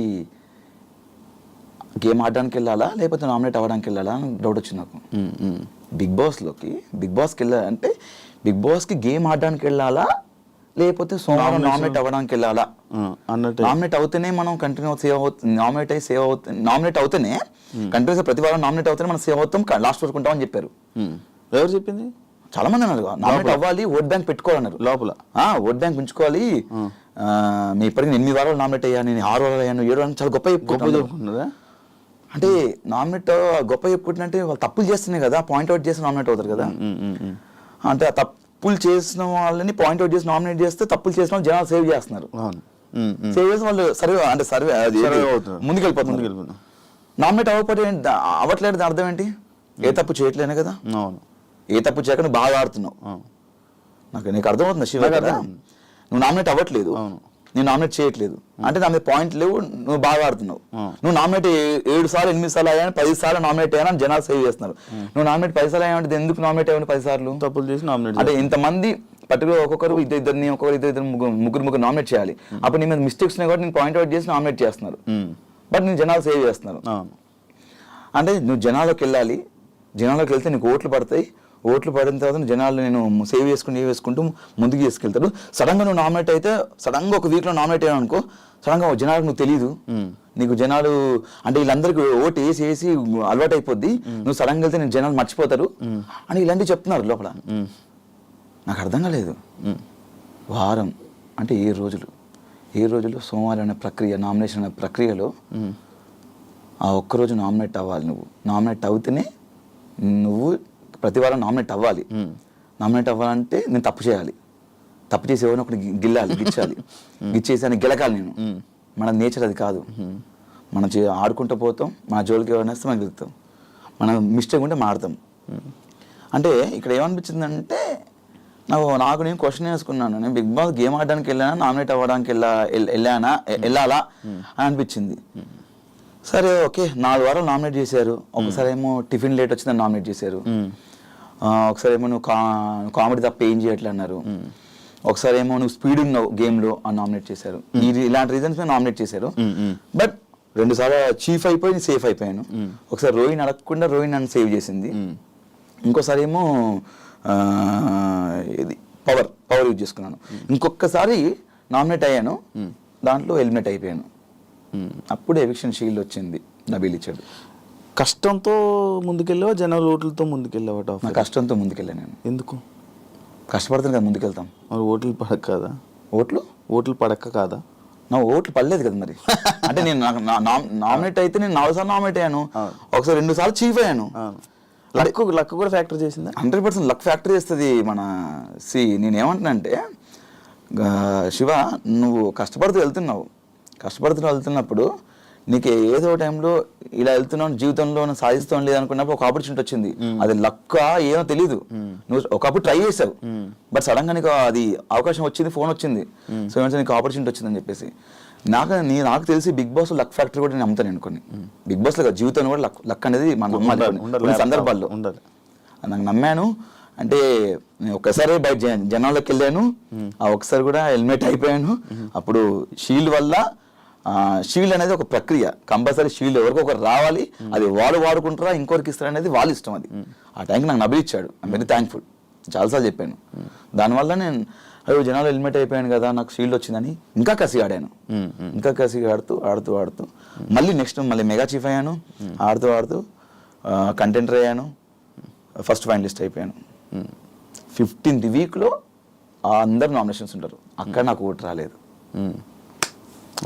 గేమ్ ఆడడానికి వెళ్ళాలా లేకపోతే నామినేట్ అవ్వడానికి వెళ్ళాలా అని డౌట్ వచ్చింది నాకు. బిగ్ బాస్కి వెళ్ళాలంటే బిగ్ బాస్కి గేమ్ ఆడడానికి వెళ్ళాలా లేకపోతే సోమవారం నామినేట్ అవ్వడానికి వెళ్ళాలా అన్నట్టు. నామినేట్ అవుతేనే మనం కంటిన్యూ సేవ్ అవుతుంది, నామినేట్ అవుతేనే కంటిన్యూస్ ప్రతి వారం నామినేట్ అవుతేనే మనం సేవ్ అవుతాం, లాస్ట్ వరకు ఉంటాం అని చెప్పారు. ఎవరు చెప్పింది? చాలా మంది అన్నారు నామినేట్ అవ్వాలి, ఓట్ బ్యాంక్ పెట్టుకోవాలన్నారు లోపల. ఓట్ బ్యాంక్ పెంచుకోవాలి, మీ ఇప్పటికీ 8 వారాలు నామినేట్ అయ్యాను, నేను 6 వారాలు అయ్యాను, 7 వారాలు, చాలా గొప్ప చెప్పుకుంటున్నారా. అంటే నామినేట్ గొప్ప చెప్పుకుంటుంటే వాళ్ళు తప్పులు చేస్తున్నాయి కదా, పాయింట్అవుట్ చేసి నామినేట్ అవుతారు కదా. అంటే ఆ తప్పులు చేసిన వాళ్ళని పాయింట్అవుట్ చేసి నామినేట్ చేస్తే తప్పులు చేసిన వాళ్ళు జనాలు సేవ్ చేస్తున్నారు. సేవ్ చేసిన వాళ్ళు సర్వే ముందుకెళ్ళిపోతుంది. నామినేట్ అవ్వట్లేదు అర్థం ఏంటి? ఏ తప్పు చేయట్లేనే కదా. ఏ తప్పు చేయక నువ్వు బాగా ఆడుతున్నావు, నీకు అర్థమవుతుంది శివ కదా. నువ్వు నామినేట్ అవ్వట్లేదు, నేను నామినేట్ చేయట్లేదు అంటే నా మీద పాయింట్ లేవు, నువ్వు బాగా ఆడుతున్నావు. నువ్వు నామినేట్ 7 సార్లు 8 సార్లు అయ్యాను, 10 సార్లు నామినేట్ అయ్యాను జనాలు సేవ్ చేస్తున్నారు. నువ్వు నామినేట్ 10 సార్లు అయ్యానంటే ఎందుకు నామినేట్ అయ్యాను 10 సార్లు? తప్పులు చేసి నామినేట్ అంటే ఇంతమంది పర్టికులర్ ఒక్కొక్కరు ఇద్దరు ముగ్గురు నామినేట్ చేయాలి. అప్పుడు నీ మీద మిస్టేక్స్ ఉన్నాయి కాబట్టి నేను పాయింట్అవుట్ చేసి నామినేట్ చేస్తున్నారు, బట్ నేను జనాలు సేవ్ చేస్తున్నారు. అంటే నువ్వు జనాల్లోకి వెళ్ళాలి, జనాల్లోకి వెళ్తే నీకు ఓట్లు పడతాయి, ఓట్లు పడిన తర్వాత జనాలు నేను సేవ్ చేసుకుంటూ ముందుకు తీసుకెళ్తాడు. సడన్గా నువ్వు నామినేట్ అయితే, సడన్గా ఒక వీక్లో నామినేట్ అయ్యాను అనుకో, సడన్గా జనాలకు నువ్వు తెలియదు, నీకు జనాలు అంటే వీళ్ళందరికీ ఓటు వేసి అలవాటు అయిపోద్ది, నువ్వు సడన్గా వెళ్తే నేను జనాలు మర్చిపోతారు అని ఇలాంటివి చెప్తున్నారు లోపల. నాకు అర్థం కాలేదు. వారం అంటే 7 రోజులు సోమవారం అనే ప్రక్రియ, నామినేషన్ అనే ప్రక్రియలో ఆ ఒక్కరోజు నామినేట్ అవ్వాలి. నువ్వు నామినేట్ అవుతేనే నువ్వు ప్రతి వారం నామినేట్ అవ్వాలి. నామినేట్ అవ్వాలంటే నేను తప్పు చేయాలి, తప్పు చేసి ఎవరిని ఒకటి గిచ్చేసి అని గెలకాలి నేను. మన నేచర్ అది కాదు. మనం ఆడుకుంటూ పోతాం, మన జోలికి ఎవరైనా వస్తే మనం గెలుస్తాం, మనం మిస్టేక్ ఉంటే మాడతాం. అంటే ఇక్కడ ఏమనిపించిందంటే నాకు నేను క్వశ్చన్ వేసుకున్నాను, నేను బిగ్ బాస్ గేమ్ ఆడడానికి వెళ్ళానా, నామినేట్ అవ్వడానికి వెళ్ళాలా అని అనిపించింది. సరే ఓకే, 4 వారాలు నామినేట్ చేశారు. ఒకసారి ఏమో టిఫిన్ లేట్ వచ్చిందని నామినేట్ చేశారు, ఒకసారి ఏమో నువ్వు కామెడీ తప్ప ఏం చేయట్లే అన్నారు, ఒకసారి ఏమో నువ్వు స్పీడ్ ఉన్నావు గేమ్లో అని నామినేట్ చేశారు. ఇలాంటి రీజన్స్ మీద నామినేట్ చేశారు. బట్ 2 సార్లు చీఫ్ అయిపోయి సేఫ్ అయిపోయాను. ఒకసారి రోహిణి అడగకుండా రోహిణి నన్ను సేవ్ చేసింది. ఇంకోసారి ఏమో ఇది పవర్ యూజ్ చేసుకున్నాను. ఇంకొకసారి నామినేట్ అయ్యాను, దాంట్లో ఎలిమినేట్ అయిపోయాను. అప్పుడు ఎవిక్షన్ షీల్డ్ వచ్చింది, నబీల్ ఇచ్చాడు. కష్టంతో ముందుకెళ్ళావా, జనాలు ఓట్లతో ముందుకెళ్ళావా? నా కష్టంతో ముందుకెళ్ళాను నేను. ఎందుకు? కష్టపడుతుంది కదా ముందుకెళ్తాం. మరి ఓట్లు పడక కాదా? ఓట్లు పడక కాదా? నా ఓట్లు పడలేదు కదా మరి. అంటే నేను నామినేట్ అయితే నేను 4 సార్లు నామినేట్ అయ్యాను, ఒకసారి 2 సార్లు చీఫ్ అయ్యాను. లక్ కూడా ఫ్యాక్టర్ చేసిందా? 100% లక్ ఫ్యాక్టర్ చేస్తుంది. నేనేమంటున్నా అంటే శివ, నువ్వు కష్టపడుతూ వెళ్తున్నప్పుడు నీకు ఏదో టైంలో ఇలా వెళ్తున్నావు జీవితంలో సాధిస్తాం లేదనుకున్నప్పుడు ఒక ఆపర్చునిటీ వచ్చింది. అది లక్క ఏమో తెలీదు, నువ్వు ఒకప్పుడు ట్రై చేసావు బట్ సడన్ గా నీకు అది అవకాశం వచ్చింది, ఫోన్ వచ్చింది, సో నీకు ఆపర్చునిటీ వచ్చిందని చెప్పేసి. నాకు తెలిసి బిగ్ బాస్ లక్ ఫ్యాక్టర్ కూడా నేను నమ్ముతాను. నేను కొన్ని బిగ్ బాస్ లో జీవితంలో కూడా లక్ అనేది మనం నమ్మాలి సందర్భాల్లో. నాకు నమ్మాను అంటే నేను ఒక్కసారి బయట జనాల్లోకి వెళ్ళాను, ఆ ఒకసారి కూడా హెల్మెట్ అయిపోయాను. అప్పుడు షీల్డ్ వల్ల, షీల్డ్ అనేది ఒక ప్రక్రియ, కంపల్సరీ షీల్డ్ ఎవరికొకరు రావాలి, అది వాళ్ళు వాడుకుంటారా ఇంకొకరికి ఇస్తారు అనేది వాళ్ళ ఇష్టం. అది ఆ టైంకి నాకు నబిల్ ఇచ్చాడు, ఐమ్ వెరీ థ్యాంక్ఫుల్, చాలాసార్లు చెప్పాను. దానివల్ల నేను అయ్యో జనాలు హెల్మెట్ అయిపోయాను కదా నాకు షీల్డ్ వచ్చిందని ఇంకా కసిగా ఆడాను, ఇంకా కసిగా ఆడుతూ మళ్ళీ నెక్స్ట్ మళ్ళీ మెగా చీఫ్ అయ్యాను, ఆడుతూ కంటెంటర్ అయ్యాను, ఫస్ట్ ఫైనలిస్ట్ అయిపోయాను. 15th వీక్లో అందరు నామినేషన్స్ ఉంటారు, అక్కడ నాకు ఓటు రాలేదు.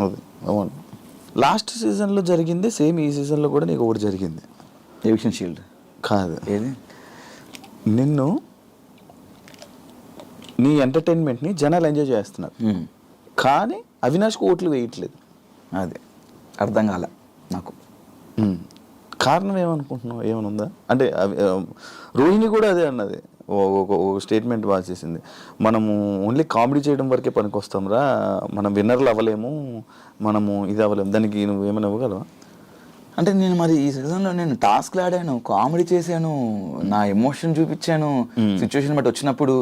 అది అవును. లాస్ట్ సీజన్లో జరిగింది సేమ్ ఈ సీజన్లో కూడా నీకు ఒకటి జరిగింది. ఎవిక్షన్ షీల్డ్ కాదు, ఏది నిన్ను నీ ఎంటర్టైన్మెంట్ని జనాలు ఎంజాయ్ చేస్తున్నారు కానీ అవినాష్కి ఓట్లు వేయట్లేదు. అదే అర్థం కాలే నాకు. కారణం ఏమనుకుంటున్నావు, ఏమైనా ఉందా అంటే? రోహిణి కూడా అదే అన్నది, ఒక స్టేట్మెంట్ బాగా చేసింది, మనము ఓన్లీ కామెడీ చేయడం వరకే పనికి వస్తాంరా, మనం విన్నర్లు అవ్వలేము, మనము ఇది అవ్వలేము. దానికి నువ్వు ఏమైనా ఇవ్వగలవా? అంటే నేను మరి ఈ సీజన్లో నేను టాస్క్లు ఆడాను, కామెడీ చేశాను, నా ఎమోషన్ చూపించాను, సిచ్యువేషన్ బట్టి వచ్చినప్పుడు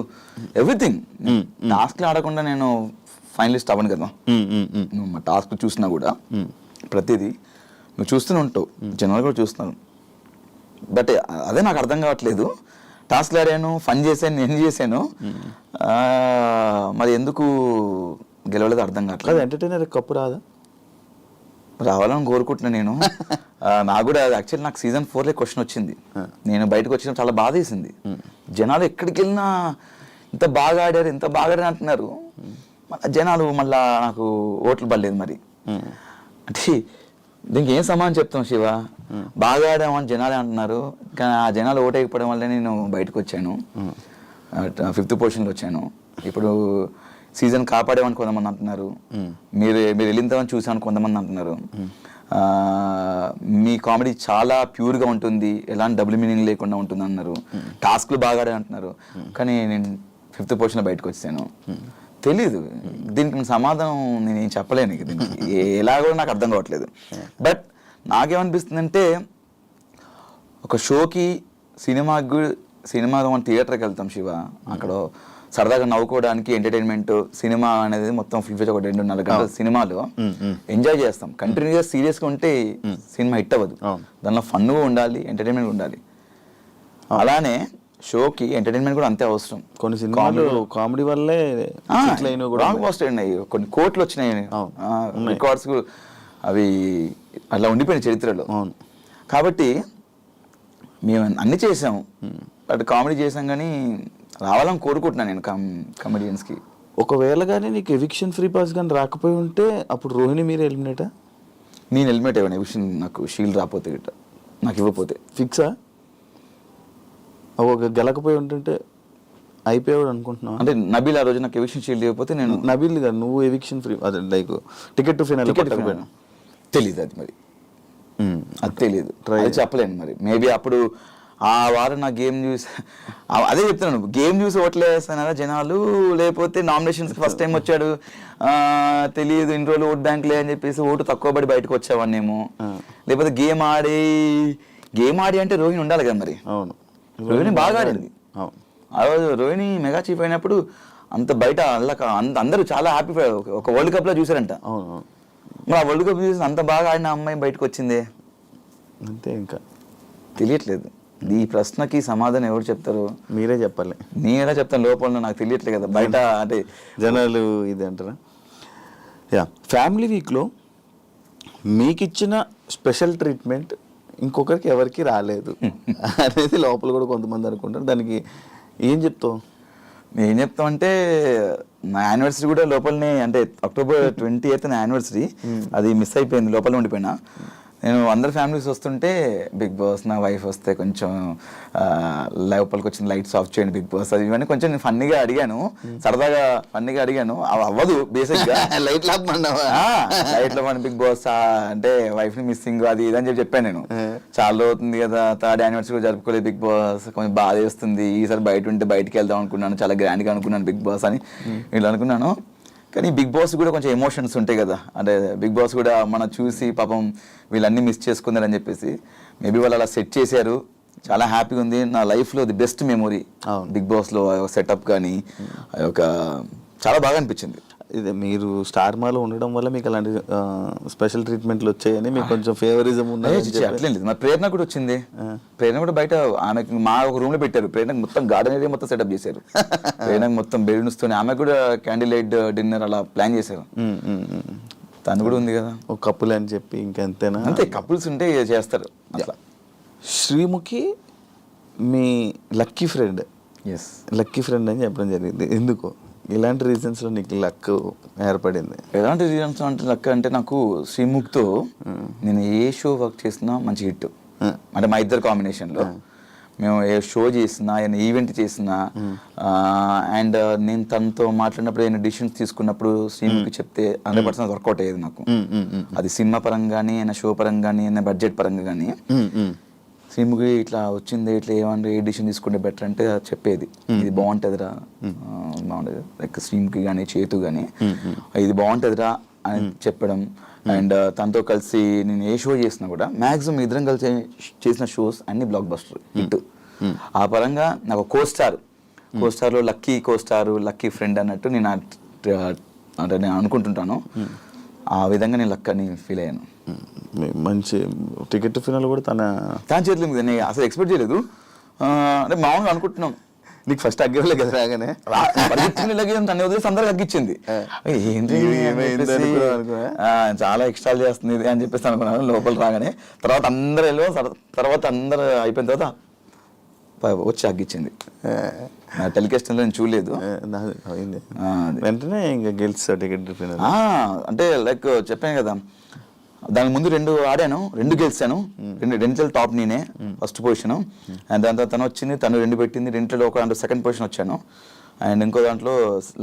ఎవ్రీథింగ్. టాస్క్లు ఆడకుండా నేను ఫైనలిస్ట్ అవ్వను కదా. నువ్వు మా టాస్క్ చూసినా కూడా ప్రతిదీ నువ్వు చూస్తూనే ఉంటావు, జనాలు కూడా చూస్తున్నాను. బట్ అదే నాకు అర్థం కావట్లేదు. టాస్క్లు ఆడాను, ఫన్ చేశాను, నేను చేశాను, మరి ఎందుకు గెలవలేదు అర్థం కావట్లేదు. ఎంటర్టైనర్ కప్పు రాదా? రావాలని కోరుకుంటున్నాను నేను. నాకు కూడా యాక్చువల్లీ నాకు సీజన్ 4లో క్వశ్చన్ వచ్చింది, నేను బయటకు వచ్చిన చాలా బాధ వేసింది. జనాలు ఎక్కడికి వెళ్ళినా ఇంత బాగా ఆడారు అంటున్నారు, జనాలు మళ్ళా నాకు ఓట్లు పడలేదు. మరి అంటే దీనికి ఏం సమాధానం చెప్తాం శివ? బాగా ఆడామని జనాలే అంటున్నారు, కానీ ఆ జనాలు ఓటేయకపోవడం వల్లే నేను బయటకు వచ్చాను, 5th పొజిషన్లో వచ్చాను. ఇప్పుడు సీజన్ కాపాడేమని కొంతమంది అంటున్నారు, మీరు వెళ్ళిందని చూసామని కొంతమంది అంటున్నారు, మీ కామెడీ చాలా ప్యూర్గా ఉంటుంది, ఎలాంటి డబుల్ మీనింగ్ లేకుండా ఉంటుంది అన్నారు, టాస్క్లు బాగా ఆడే అంటున్నారు, కానీ నేను 5th పొజిషన్లో బయటకు వచ్చాను. తెలీదు దీనికి సమాధానం నేను ఏం చెప్పలేను, దీనికి ఎలాగో నాకు అర్థం కావట్లేదు. బట్ నాకేమనిపిస్తుందంటే ఒక షోకి సినిమాకి మనం థియేటర్కి వెళ్తాం శివ, అక్కడ సరదాగా నవ్వుకోవడానికి ఎంటర్టైన్మెంట్ సినిమా అనేది మొత్తం ఫుల్ ఒక 2.5 గంటల సినిమాలో ఎంజాయ్ చేస్తాం. కంటిన్యూగా సీరియస్గా ఉంటే సినిమా హిట్ అవ్వదు, దానిలో ఫన్గా ఉండాలి, ఎంటర్టైన్మెంట్ ఉండాలి. అలానే షోకి ఎంటర్టైన్మెంట్ కూడా అంతే అవసరం. కొన్ని సినిమాలు కామెడీ వల్లే అయినాయి, కొన్ని కోట్లు వచ్చినాయి, రికార్డ్స్ అవి అట్లా ఉండిపోయిన చరిత్రలో. కాబట్టి మేము అన్ని చేసాము, బట్ కామెడీ చేసాం కానీ రావాలని కోరుకుంటున్నాను నేను కమెడియన్స్కి. ఒకవేళ కానీ నీకు ఎవిక్షన్ ఫ్రీ పాస్ కానీ రాకపోయి ఉంటే అప్పుడు రోహిణి మీరు ఎలిమినేటా? నేను ఎలిమినేట్ అయ్యాను ఎవిక్షన్, నాకు షీల్డ్ రాకపోతే గిట్ట, నాకు ఇవ్వకపోతే. ఫిక్సా? ఒక గెలకపోయి ఉంటుంటే అయిపోయాడు అనుకుంటున్నావు? అంటే నబీల్ ఆ రోజు నాకు ఎవిక్షన్ షీల్డ్ ఇవ్వకపోతే నేను నబీల్ కాదు, నువ్వు ఎవిక్షన్ ఫ్రీ, అదే లైక్ టికెట్ టు ఫైనల్ తెలీదు, అది మరి అది తెలీదు, అది చెప్పలేను. మరి మేబీ అప్పుడు ఆ వారం నా గేమ్ చూసి అదే చెప్తున్నాను, గేమ్ చూసి ఓట్లు వేస్తానారా జనాలు, లేకపోతే నామినేషన్స్కి ఫస్ట్ టైం వచ్చాడు తెలియదు ఇన్ని రోజులు ఓట్ బ్యాంక్ లే అని చెప్పేసి ఓటు తక్కువ పడి బయటకు వచ్చావన్నేమో, లేకపోతే గేమ్ ఆడి అంటే రోహిణి ఉండాలి కదా. మరి అవును, రోహిణి బాగా ఆడింది. ఆ రోజు రోహిణి మెగా చీఫ్ అయినప్పుడు అంత బయట అందరూ చాలా హ్యాపీ, ఒక వరల్డ్ కప్లో చూసారంట. మరి ఆ వరల్డ్ కప్ చూసి అంత బాగా ఆడిన అమ్మాయి బయటకు వచ్చిందే అంతే, ఇంకా తెలియట్లేదు. ఈ ప్రశ్నకి సమాధానం ఎవరు చెప్తారు? మీరే చెప్పాలి. నేను ఎలా చెప్తాను, లోపల నాకు తెలియట్లేదు కదా, బయట అంటే జనాలు ఇది అంటారా? యా, ఫ్యామిలీ వీక్లో మీకు ఇచ్చిన స్పెషల్ ట్రీట్మెంట్ ఇంకొకరికి ఎవరికి రాలేదు అనేది లోపల కూడా కొంతమంది అనుకుంటారు, దానికి ఏం చెప్తావు? ఏం చెప్తాం అంటే నా యానివర్సరీ కూడా లోపలనే, అంటే October 28th నా యానివర్సరీ, అది మిస్ అయిపోయింది, లోపల ఉండిపోయినా. నేను అందరి ఫ్యామిలీస్ వస్తుంటే బిగ్ బాస్ నా వైఫ్ వస్తే కొంచెం లోపలికి వచ్చిన లైట్స్ ఆఫ్ చేయండి బిగ్ బాస్ అది ఇవన్నీ కొంచెం నేను ఫన్నీగా అడిగాను, సరదాగా ఫన్నీగా అడిగాను. అవి అవ్వదు బేసిక్గా. లైట్ లాప్ లైట్ లో బిగ్ బాస్ అంటే వైఫ్ ని మిస్సింగ్ అది ఇది అని చెప్పాను నేను. చాలా రోజు అవుతుంది కదా, 3rd anniversary జరుపుకోలేదు బిగ్ బాస్, కొంచెం బాధ వేస్తుంది, ఈసారి బయట ఉంటే బయటికి వెళ్దాం అనుకున్నాను, చాలా గ్రాండ్గా అనుకున్నాను బిగ్ బాస్ అని ఇలా అనుకున్నాను. కానీ బిగ్ బాస్ కూడా కొంచెం ఎమోషన్స్ ఉంటాయి కదా, అంటే బిగ్ బాస్ కూడా మనం చూసి పాపం వీళ్ళన్నీ మిస్ చేసుకున్నారని చెప్పేసి మేబీ వాళ్ళు అలా సెట్ చేశారు. చాలా హ్యాపీగా ఉంది. నా లైఫ్లో ది బెస్ట్ మెమొరీ బిగ్ బాస్లో సెటప్ కానీ ఒక చాలా బాగా అనిపించింది. ఇది మీరు స్టార్ మాలో ఉండడం వల్ల మీకు అలాంటి స్పెషల్ ట్రీట్మెంట్లు వచ్చాయని మీకు కొంచెం ఫేవరిజం ఉన్నాయి. అట్లేం లేదు, మా ప్రేరణ కూడా వచ్చింది. ప్రేరణ కూడా బయట ఆమెకు మా ఒక రూమ్ లో పెట్టారు. ప్రేరణకు మొత్తం గార్డెన్ ఏరియా మొత్తం సెటప్ చేశారు. ప్రేరణకు మొత్తం బెలూన్స్తోని ఆమె కూడా క్యాండిల్ లైట్ డిన్నర్ అలా ప్లాన్ చేశారు. తను కూడా ఉంది కదా ఒక కపుల్ అని చెప్పి ఇంకెంతేనా, అంతే కపుల్స్ ఉంటే చేస్తారు అట్లా. శ్రీముఖి మీ lucky friend. Yes, lucky friend అని చెప్పడం జరిగింది. ఎందుకు, ఇలాంటి రీజన్స్లో నీకు లక్ ఏర్పడింది? ఎలాంటి రీజన్స్ అంటే లక్ అంటే నాకు శ్రీముఖ్తో నేను ఏ షో వర్క్ చేసినా మంచి హిట్. అంటే మా ఇద్దరు కాంబినేషన్లో మేము ఏ షో చేసినా ఏదైనా ఈవెంట్ చేసినా అండ్ నేను తనతో మాట్లాడినప్పుడు ఏదైనా డిసిషన్స్ తీసుకున్నప్పుడు శ్రీముఖి చెప్తే 100% వర్కౌట్ అయ్యేది నాకు. అది సినిమా పరంగా కానీ అయినా షో పరంగా కానీ అయినా బడ్జెట్ పరంగా కానీ శ్రీముఖి ఇట్లా వచ్చింది, ఇట్లా ఏమంటే ఏ డిసిషన్ తీసుకుంటే బెటర్ అంటే చెప్పేది, ఇది బాగుంటుందిరా, బాగుంటుంది లైక్ శ్రీముఖి కానీ చేతు కానీ ఇది బాగుంటుందిరా అని చెప్పడం. అండ్ తనతో కలిసి నేను ఏ షో చేసినా కూడా మ్యాక్సిమం ఇద్దరం కలిసి చేసిన షోస్ అన్ని బ్లాక్ బస్టర్ హిట్. ఆ పరంగా నాకు కోస్టార్లో లక్కీ కోస్టార్ లక్కీ ఫ్రెండ్ అన్నట్టు నేను అంటే నేను అనుకుంటుంటాను. ఆ విధంగా నేను లక్ అని ఫీల్ అయ్యాను. మంచి టికెట్ ఫినాల్ కూడా తన చేతిలో మీద నేను అసలు ఎక్స్పెక్ట్ చేయలేదు. అంటే మామూలుగా అనుకుంటున్నాం, నీకు ఫస్ట్ అగ్గలే కదా రాగానే తను వదిలేసి అందరికి అగ్గిచ్చింది. ఏంటి చాలా ఎక్స్ట్రా చేస్తుంది ఇది అని చెప్పేసి అనుకున్నాను లోపల రాగానే. తర్వాత అందరూ తర్వాత అందరు అయిపోయిన తర్వాత వచ్చి అగ్గిచ్చింది. టెలికాస్ట్ నేను చూడలేదు, వెంటనే ఇంకా గెలిచా టికెట్ ఫినాల్. అంటే లైక్ చెప్పాను కదా, దాని ముందు 2 ఆడాను, 2 గెలిచాను. 2 టాప్ నేనే ఫస్ట్ పొజిషన్. అండ్ దాని తర్వాత తను వచ్చింది, తను 2 పెట్టింది. 2లో ఒక దాంట్లో సెకండ్ పొజిషన్ వచ్చాను. అండ్ ఇంకో దాంట్లో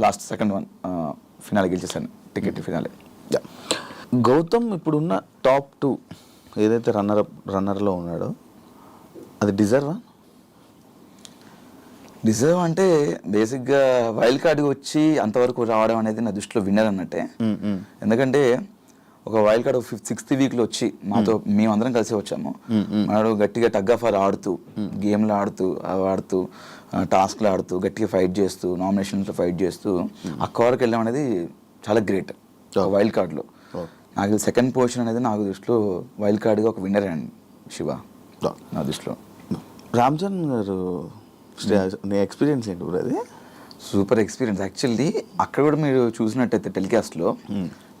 లాస్ట్ సెకండ్ వన్ ఫినాలే గెలిచేసాను, టికెట్ ఫినాలే. గౌతమ్ ఇప్పుడున్న టాప్ 2 ఏదైతే రన్నర్లో ఉన్నాడో అది డిజర్వా? డిజర్వ్ అంటే బేసిక్గా వైల్డ్ కార్డ్కి వచ్చి అంతవరకు రావడం అనేది నా దృష్టిలో విన్నర్ అన్నట్టే. ఎందుకంటే ఒక వైల్డ్ కార్డ్ 6th వీక్లో వచ్చి మాతో మేమందరం కలిసి వచ్చాము. మనడు గట్టిగా టగ్ ఆఫ్ వార్ ఆడుతూ, గేమ్లు ఆడుతూ టాస్క్లు ఆడుతూ గట్టిగా ఫైట్ చేస్తూ నామినేషన్స్లో ఫైట్ చేస్తూ అక్క వరకు వెళ్ళడం అనేది చాలా గ్రేట్ వైల్డ్ కార్డ్లో. నాకు సెకండ్ పొజిషన్ అనేది నాకు దృష్టిలో వైల్డ్ కార్డ్గా ఒక విన్నర్ అండి శివ నా దృష్టిలో. రామ్ చరణ్ గారు నీ ఎక్స్పీరియన్స్ ఏంటి బ్రో? అది సూపర్ ఎక్స్పీరియన్స్ యాక్చువల్లీ. అక్కడ కూడా మీరు చూసినట్టయితే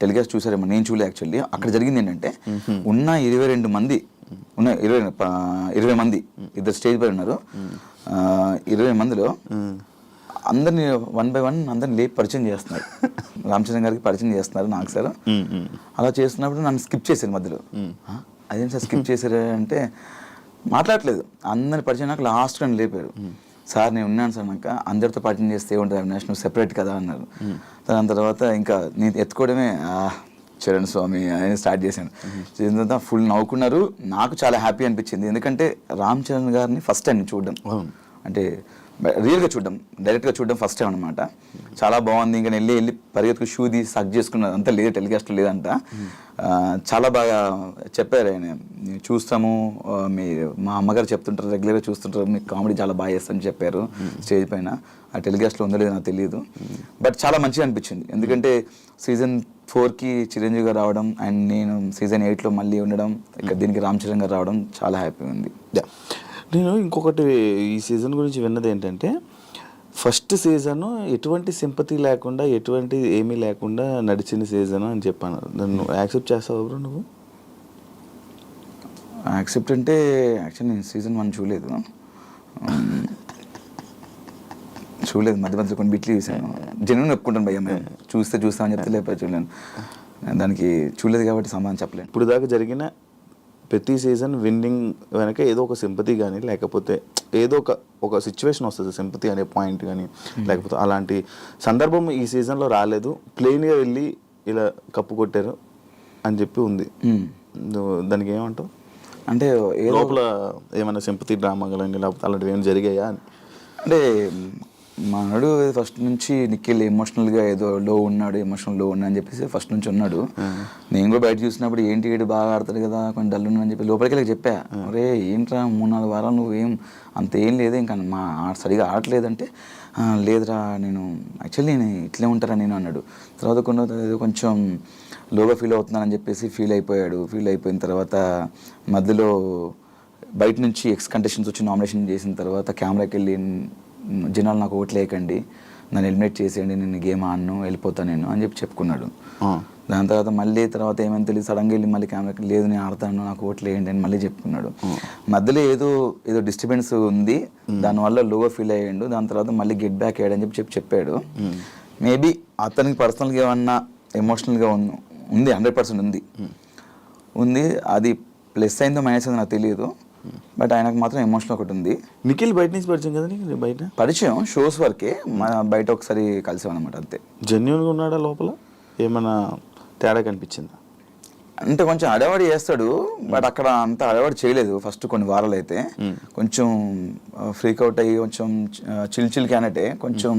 టెలికాస్ట్ చూసారేమో, నేను చూడలే యాక్చువల్లీ. అక్కడ జరిగింది ఏంటంటే ఉన్న 22 మంది 20 మంది ఇద్దరు స్టేజ్ పై ఉన్నారు. 20 మందిలో అందరిని 1 by 1 అందరిని లేపి పరిచయం చేస్తున్నారు. రామచంద్ర గారికి పరిచయం చేస్తున్నారు నాకు సార్. అలా చేస్తున్నప్పుడు నన్ను స్కిప్ చేశారు మధ్యలో. అదేం సార్ స్కిప్ చేశారు అంటే మాట్లాడలేదు. అందరిని పరిచయం నాకు లాస్ట్ నన్ను లేపారు. సార్ నేను ఉన్నాను సార్, నాకు అందరితో పరిచయం చేస్తే ఉంటుంది అవినాష్, నువ్వు సెపరేట్ కదా అన్నారు. దాని తర్వాత ఇంకా నేను ఎత్తుకోవడమే చరణ్ స్వామి అని స్టార్ట్ చేశాను. చేసిన తర్వాత ఫుల్ నవ్వుకున్నారు. నాకు చాలా హ్యాపీ అనిపించింది, ఎందుకంటే రామ్ చరణ్ గారిని ఫస్ట్ టైం చూడడం, అంటే రియల్గా చూడడం, డైరెక్ట్గా చూడడం ఫస్ట్ టైం అనమాట. చాలా బాగుంది. ఇంకా వెళ్ళి పరిగెత్తుకు షూ తీసి సక్ చేసుకున్నది అంతా లేదు, టెలికాస్ట్లో లేదంట. చాలా బాగా చెప్పారు ఆయన, చూస్తాము మా అమ్మగారు చెప్తుంటారు, రెగ్యులర్గా చూస్తుంటారు, మీకు కామెడీ చాలా బాగా చేస్తారని చెప్పారు స్టేజ్ పైన. ఆ టెలికాస్ట్లో ఉందో లేదో నాకు తెలియదు, బట్ చాలా మంచిగా అనిపించింది. ఎందుకంటే సీజన్ 4కి చిరంజీవి గారు రావడం అండ్ నేను సీజన్ 8లో మళ్ళీ ఉండడం, ఇక్కడ దీనికి రామ్ చరణ్ గారు రావడం చాలా హ్యాపీ ఉంది. నేను ఇంకొకటి ఈ సీజన్ గురించి విన్నది ఏంటంటే, ఫస్ట్ సీజన్ ఎటువంటి సింపతి లేకుండా ఎటువంటి ఏమీ లేకుండా నడిచిన సీజన్ అని చెప్పాను. నన్ను యాక్సెప్ట్ చేస్తావు బ్రో నువ్వు? యాక్సెప్ట్ అంటే యాక్చువల్లీ నేను సీజన్ 1 చూడలేదు, మధ్య మధ్యలో కొన్ని బిట్లు చూసాను. జెన్యున్ ఒప్పుకుంటాను భయ్య, మేము చూస్తామని చెప్తే లేకపోతే చూడలేను. దానికి చూడలేదు కాబట్టి సమాధానం చెప్పలేను. ఇప్పుడు దాకా జరిగిన ప్రతి సీజన్ విన్నింగ్ వెనక ఏదో ఒక సింపతి కానీ లేకపోతే ఏదో ఒక సిచ్యువేషన్ వస్తుంది, సింపతి అనే పాయింట్ కానీ లేకపోతే అలాంటి సందర్భం ఈ సీజన్లో రాలేదు, ప్లెయిన్గా వెళ్ళి ఇలా కప్పు కొట్టారు అని చెప్పి ఉంది. దానికి ఏమంటావు? అంటే లోపల ఏమైనా సింపతి డ్రామా కానీ లేకపోతే అలాంటివి ఏమైనా జరిగాయా అని? అంటే మనడు ఫస్ట్ నుంచి నిఖిల్ ఎమోషనల్గా ఏదో లో ఉన్నాడు, ఎమోషనల్ లో ఉన్నాడు అని చెప్పేసి ఫస్ట్ నుంచి ఉన్నాడు. నేను కూడా బయట చూసినప్పుడు ఏంటి ఏడు బాగా ఆడతాడు కదా, కొంచెం డల్ ఉన్నాడు అని చెప్పి లోపలికి వెళ్ళి చెప్పా, అరే ఏంట్రా 3-4 వారాలు నువ్వు అంత ఏం లేదు ఇంకా సరిగా ఆడలేదంటే, లేదురా నేను యాక్చువల్లీ నేను ఇట్లే ఉంటారా నేను అన్నాడు. తర్వాత కొంచెం లోగా ఫీల్ అవుతున్నానని చెప్పేసి ఫీల్ అయిపోయిన తర్వాత మధ్యలో బయట నుంచి కంటెస్టెంట్స్ వచ్చి నామినేషన్ చేసిన తర్వాత కెమెరాకి వెళ్ళి, జనాలు నాకు ఓట్లు వేయకండి, నన్ను ఎలిమినేట్ చేసేయండి, నేను గేమ్ ఆడను, వెళ్ళిపోతాను నేను అని చెప్పి చెప్పుకున్నాడు. దాని తర్వాత ఏమైనా తెలియదు, సడన్గా వెళ్ళి మళ్ళీ కెమెరాకి లేదు నేను ఆడతాను, నాకు ఓట్లు వేయండి అని మళ్ళీ చెప్పుకున్నాడు. మధ్యలో ఏదో డిస్టర్బెన్స్ ఉంది, దానివల్ల లోగా ఫీల్ అయ్యాడు. దాని తర్వాత మళ్ళీ గెట్ బ్యాక్ అయ్యాడని చెప్పాడు. మేబీ అతనికి పర్సనల్గా ఏమన్నా ఎమోషనల్గా ఉంది, 100% ఉంది. అది ప్లస్ అయిందో మైనస్ అయిందో నాకు తెలియదు, బట్ ఆయనకు మాత్రం ఎమోషనల్ ఒకటి ఉంది. నిఖిల్ బయట నుంచి పరిచయం కదా నీకు? బయట పరిచయం షోస్ వరకే, బయట ఒకసారి కలిసాం అనమాట అంతే. జెన్యున్గా ఉన్నాడా లోపల? ఏమైనా తేడా కనిపించిందా? అంటే కొంచెం అడవాడి చేస్తాడు, బట్ అక్కడ అంత అడవాడి చేయలేదు. ఫస్ట్ కొన్ని వారాలు అయితే కొంచెం ఫ్రీక్ అవుట్ అయ్యి కొంచెం చిల్ క్యానటే కొంచెం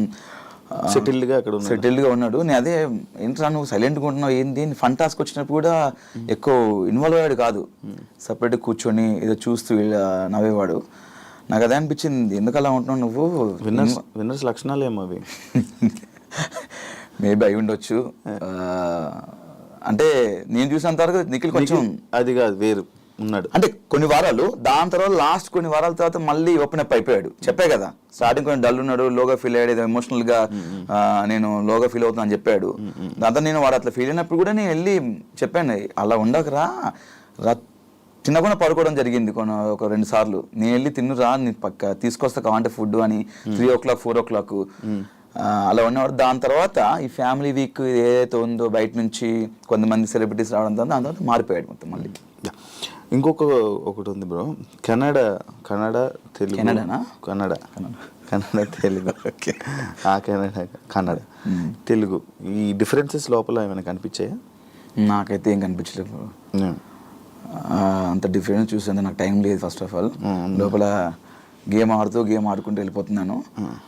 సెటిల్డ్గా ఉన్నాడు. నేను అదే ఏంట్రా నువ్వు సైలెంట్గా ఉంటున్నావు ఏంటి, ఫన్ టాస్క్ వచ్చినప్పుడు కూడా ఎక్కువ ఇన్వాల్వ్ అయ్యాడు కాదు, సపరేట్గా కూర్చొని ఏదో చూస్తూ నవ్వేవాడు. నాకు అదే అనిపించింది, ఎందుకు అలా ఉంటున్నావు నువ్వు? విన్నర్స్ లక్షణాలు ఏమో అవి. మేబీ అయి ఉండొచ్చు. అంటే నేను చూసినంత వరకు నిఖిల్ కొంచెం అది కాదు వేరు ఉన్నాడు. అంటే కొన్ని వారాలు, దాని తర్వాత లాస్ట్ కొన్ని వారాల తర్వాత మళ్ళీ ఓపెన్ అప్ అయిపోయాడు. చెప్పే కదా స్టార్టింగ్ కొంచెం డల్ ఉన్నాడు, లోగా ఫీల్ అయ్యాడు, ఏదో ఎమోషనల్ గా నేను లోగా ఫీల్ అవుతున్నా అని చెప్పాడు. దాంతో నేను వాడు అట్లా ఫీల్ అయినప్పుడు కూడా నేను వెళ్ళి చెప్పాను, అలా ఉండకరా, తినకుండా పడుకోవడం జరిగింది ఒక 2 సార్లు. నేను వెళ్ళి తిన్నురా, నీ పక్క తీసుకొస్తా కావంటే ఫుడ్ అని 3 o'clock 4 o'clock అలా ఉన్నవాడు. దాని తర్వాత ఈ ఫ్యామిలీ వీక్ ఏదైతే ఉందో బయట నుంచి కొంతమంది సెలబ్రిటీస్ రావడంతో దాని తర్వాత మారిపోయాడు మొత్తం మళ్ళీ. ఒకటి ఉంది బ్రో, కన్నడ తెలుగు, కన్నడ తెలుగు, కన్నడ తెలుగు, ఈ డిఫరెన్సెస్ లోపల ఏమైనా కనిపించాయా? నాకైతే ఏం కనిపించలేదు బ్రో. అంత డిఫరెన్స్ చూసేందుకు నాకు టైం లేదు. ఫస్ట్ ఆఫ్ ఆల్ లోపల గేమ్ ఆడుకుంటూ వెళ్ళిపోతున్నాను.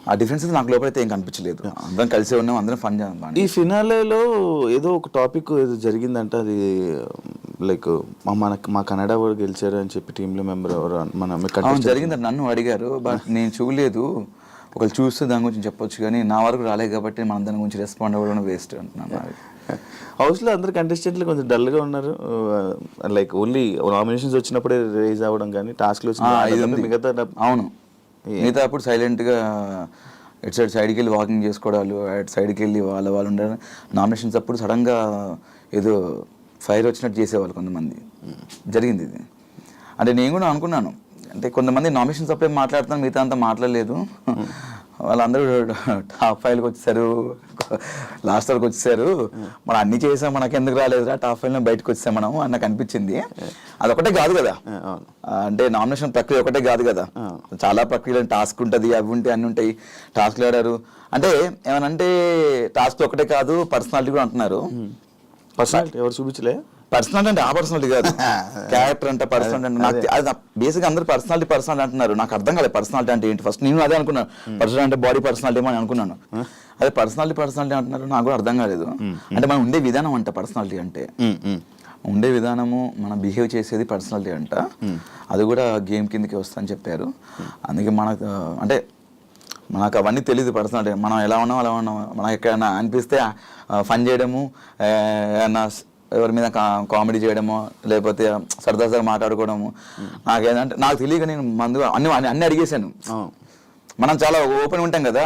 ఆ డిఫరెన్స్ నాకు లోపలైతే ఏం కనిపించలేదు. అందరం కలిసే ఉన్నాం, అందరం ఫన్ చేద్దాం. ఈ ఫినాలేలో ఏదో ఒక టాపిక్ ఏదో జరిగిందంట, అది లైక్ మా కన్నడ వాడు గెలిచారు అని చెప్పి టీంలో మెంబర్ జరిగిందంట. నన్ను అడిగారు, బట్ నేను చూడలేదు. ఒకళ్ళు చూస్తే దాని గురించి చెప్పొచ్చు, కానీ నా వరకు రాలేదు కాబట్టి మనం దాని గురించి రెస్పాండ్ అవ్వడం వేస్ట్ అంటున్నాను. హౌస్లో అందరు కంటెస్టెంట్లు కొంచెం డల్గా ఉన్నారు, లైక్ ఓన్లీ నామినేషన్స్ వచ్చినప్పుడే రేజ్ అవ్వడం కానీ టాస్క్లు మిగతా అవును మిగతా అప్పుడు సైలెంట్గా ఎటు సైడ్కి వెళ్ళి వాకింగ్ చేసుకోవడాలు, అటు సైడ్కి వెళ్ళి వాళ్ళు ఉండాలి. నామినేషన్స్ అప్పుడు సడన్గా ఏదో ఫైర్ వచ్చినట్టు చేసేవాళ్ళు కొంతమంది. జరిగింది ఇది. అంటే నేను కూడా అనుకున్నాను, అంటే కొంతమంది నామినేషన్స్ అప్పుడే మాట్లాడుతాను, మిగతా అంతా మాట్లాడలేదు. వాళ్ళందరూ టాప్ 5కి వచ్చేసారు, లాస్ట్ వరకు వచ్చేసారు. మనం అన్ని చేసాం, మనకు ఎందుకు రాలేదురా టాప్ 5లో బయటకు వచ్చాం మనం అని నాకు అనిపించింది. అదొకటే కాదు కదా, అంటే నామినేషన్ ప్రక్రియ ఒకటే కాదు కదా, చాలా ప్రక్రియలు టాస్క్ ఉంటుంది, అవి ఉంటాయి, అన్ని ఉంటాయి. టాస్క్లు ఆడారు అంటే ఏమనంటే టాస్క్ ఒకటే కాదు, పర్సనాలిటీ కూడా అంటున్నారు. పర్సనాలిటీ ఎవరు చూపించలే? పర్సనాలిటీ అంటే ఆ పర్సనాలిటీ కాదు, క్యారెక్టర్ అంటే పర్సనాలిటీ అంటే నాకు అది బేసిక్గా అందరూ పర్సనాలిటీ అంటున్నారు. నాకు అర్థం కాలేదు పర్సనాలిటీ అంటే ఏంటి. ఫస్ట్ నేను అదే అనుకున్నాను, పర్సనాలిటీ అంటే బాడీ పర్సనాలిటీ ఏమో అని అనుకున్నాను. అదే పర్సనాలిటీ అంటున్నారు, నాకు కూడా అర్థం కాలేదు. అంటే మనం ఉండే విధానం అంట పర్సనాలిటీ అంటే, ఉండే విధానము, మనం బిహేవ్ చేసేది పర్సనాలిటీ అంట. అది కూడా గేమ్ కిందకి వస్తుందని చెప్పారు. అందుకే మనకు అంటే మనకు అవన్నీ తెలియదు పర్సనాలిటీ, మనం ఎలా ఉన్నాం అలా ఉన్నాం. మనకు ఎక్కడైనా అనిపిస్తే ఫన్ చేయడము, ఏమన్నా ఎవరి మీద కామెడీ చేయడమో, లేకపోతే సరదాగా మాట్లాడుకోవడము. నాకేంటంటే నాకు తెలియక నేను అన్ని అడిగేశాను. మనం చాలా ఓపెన్ ఉంటాం కదా,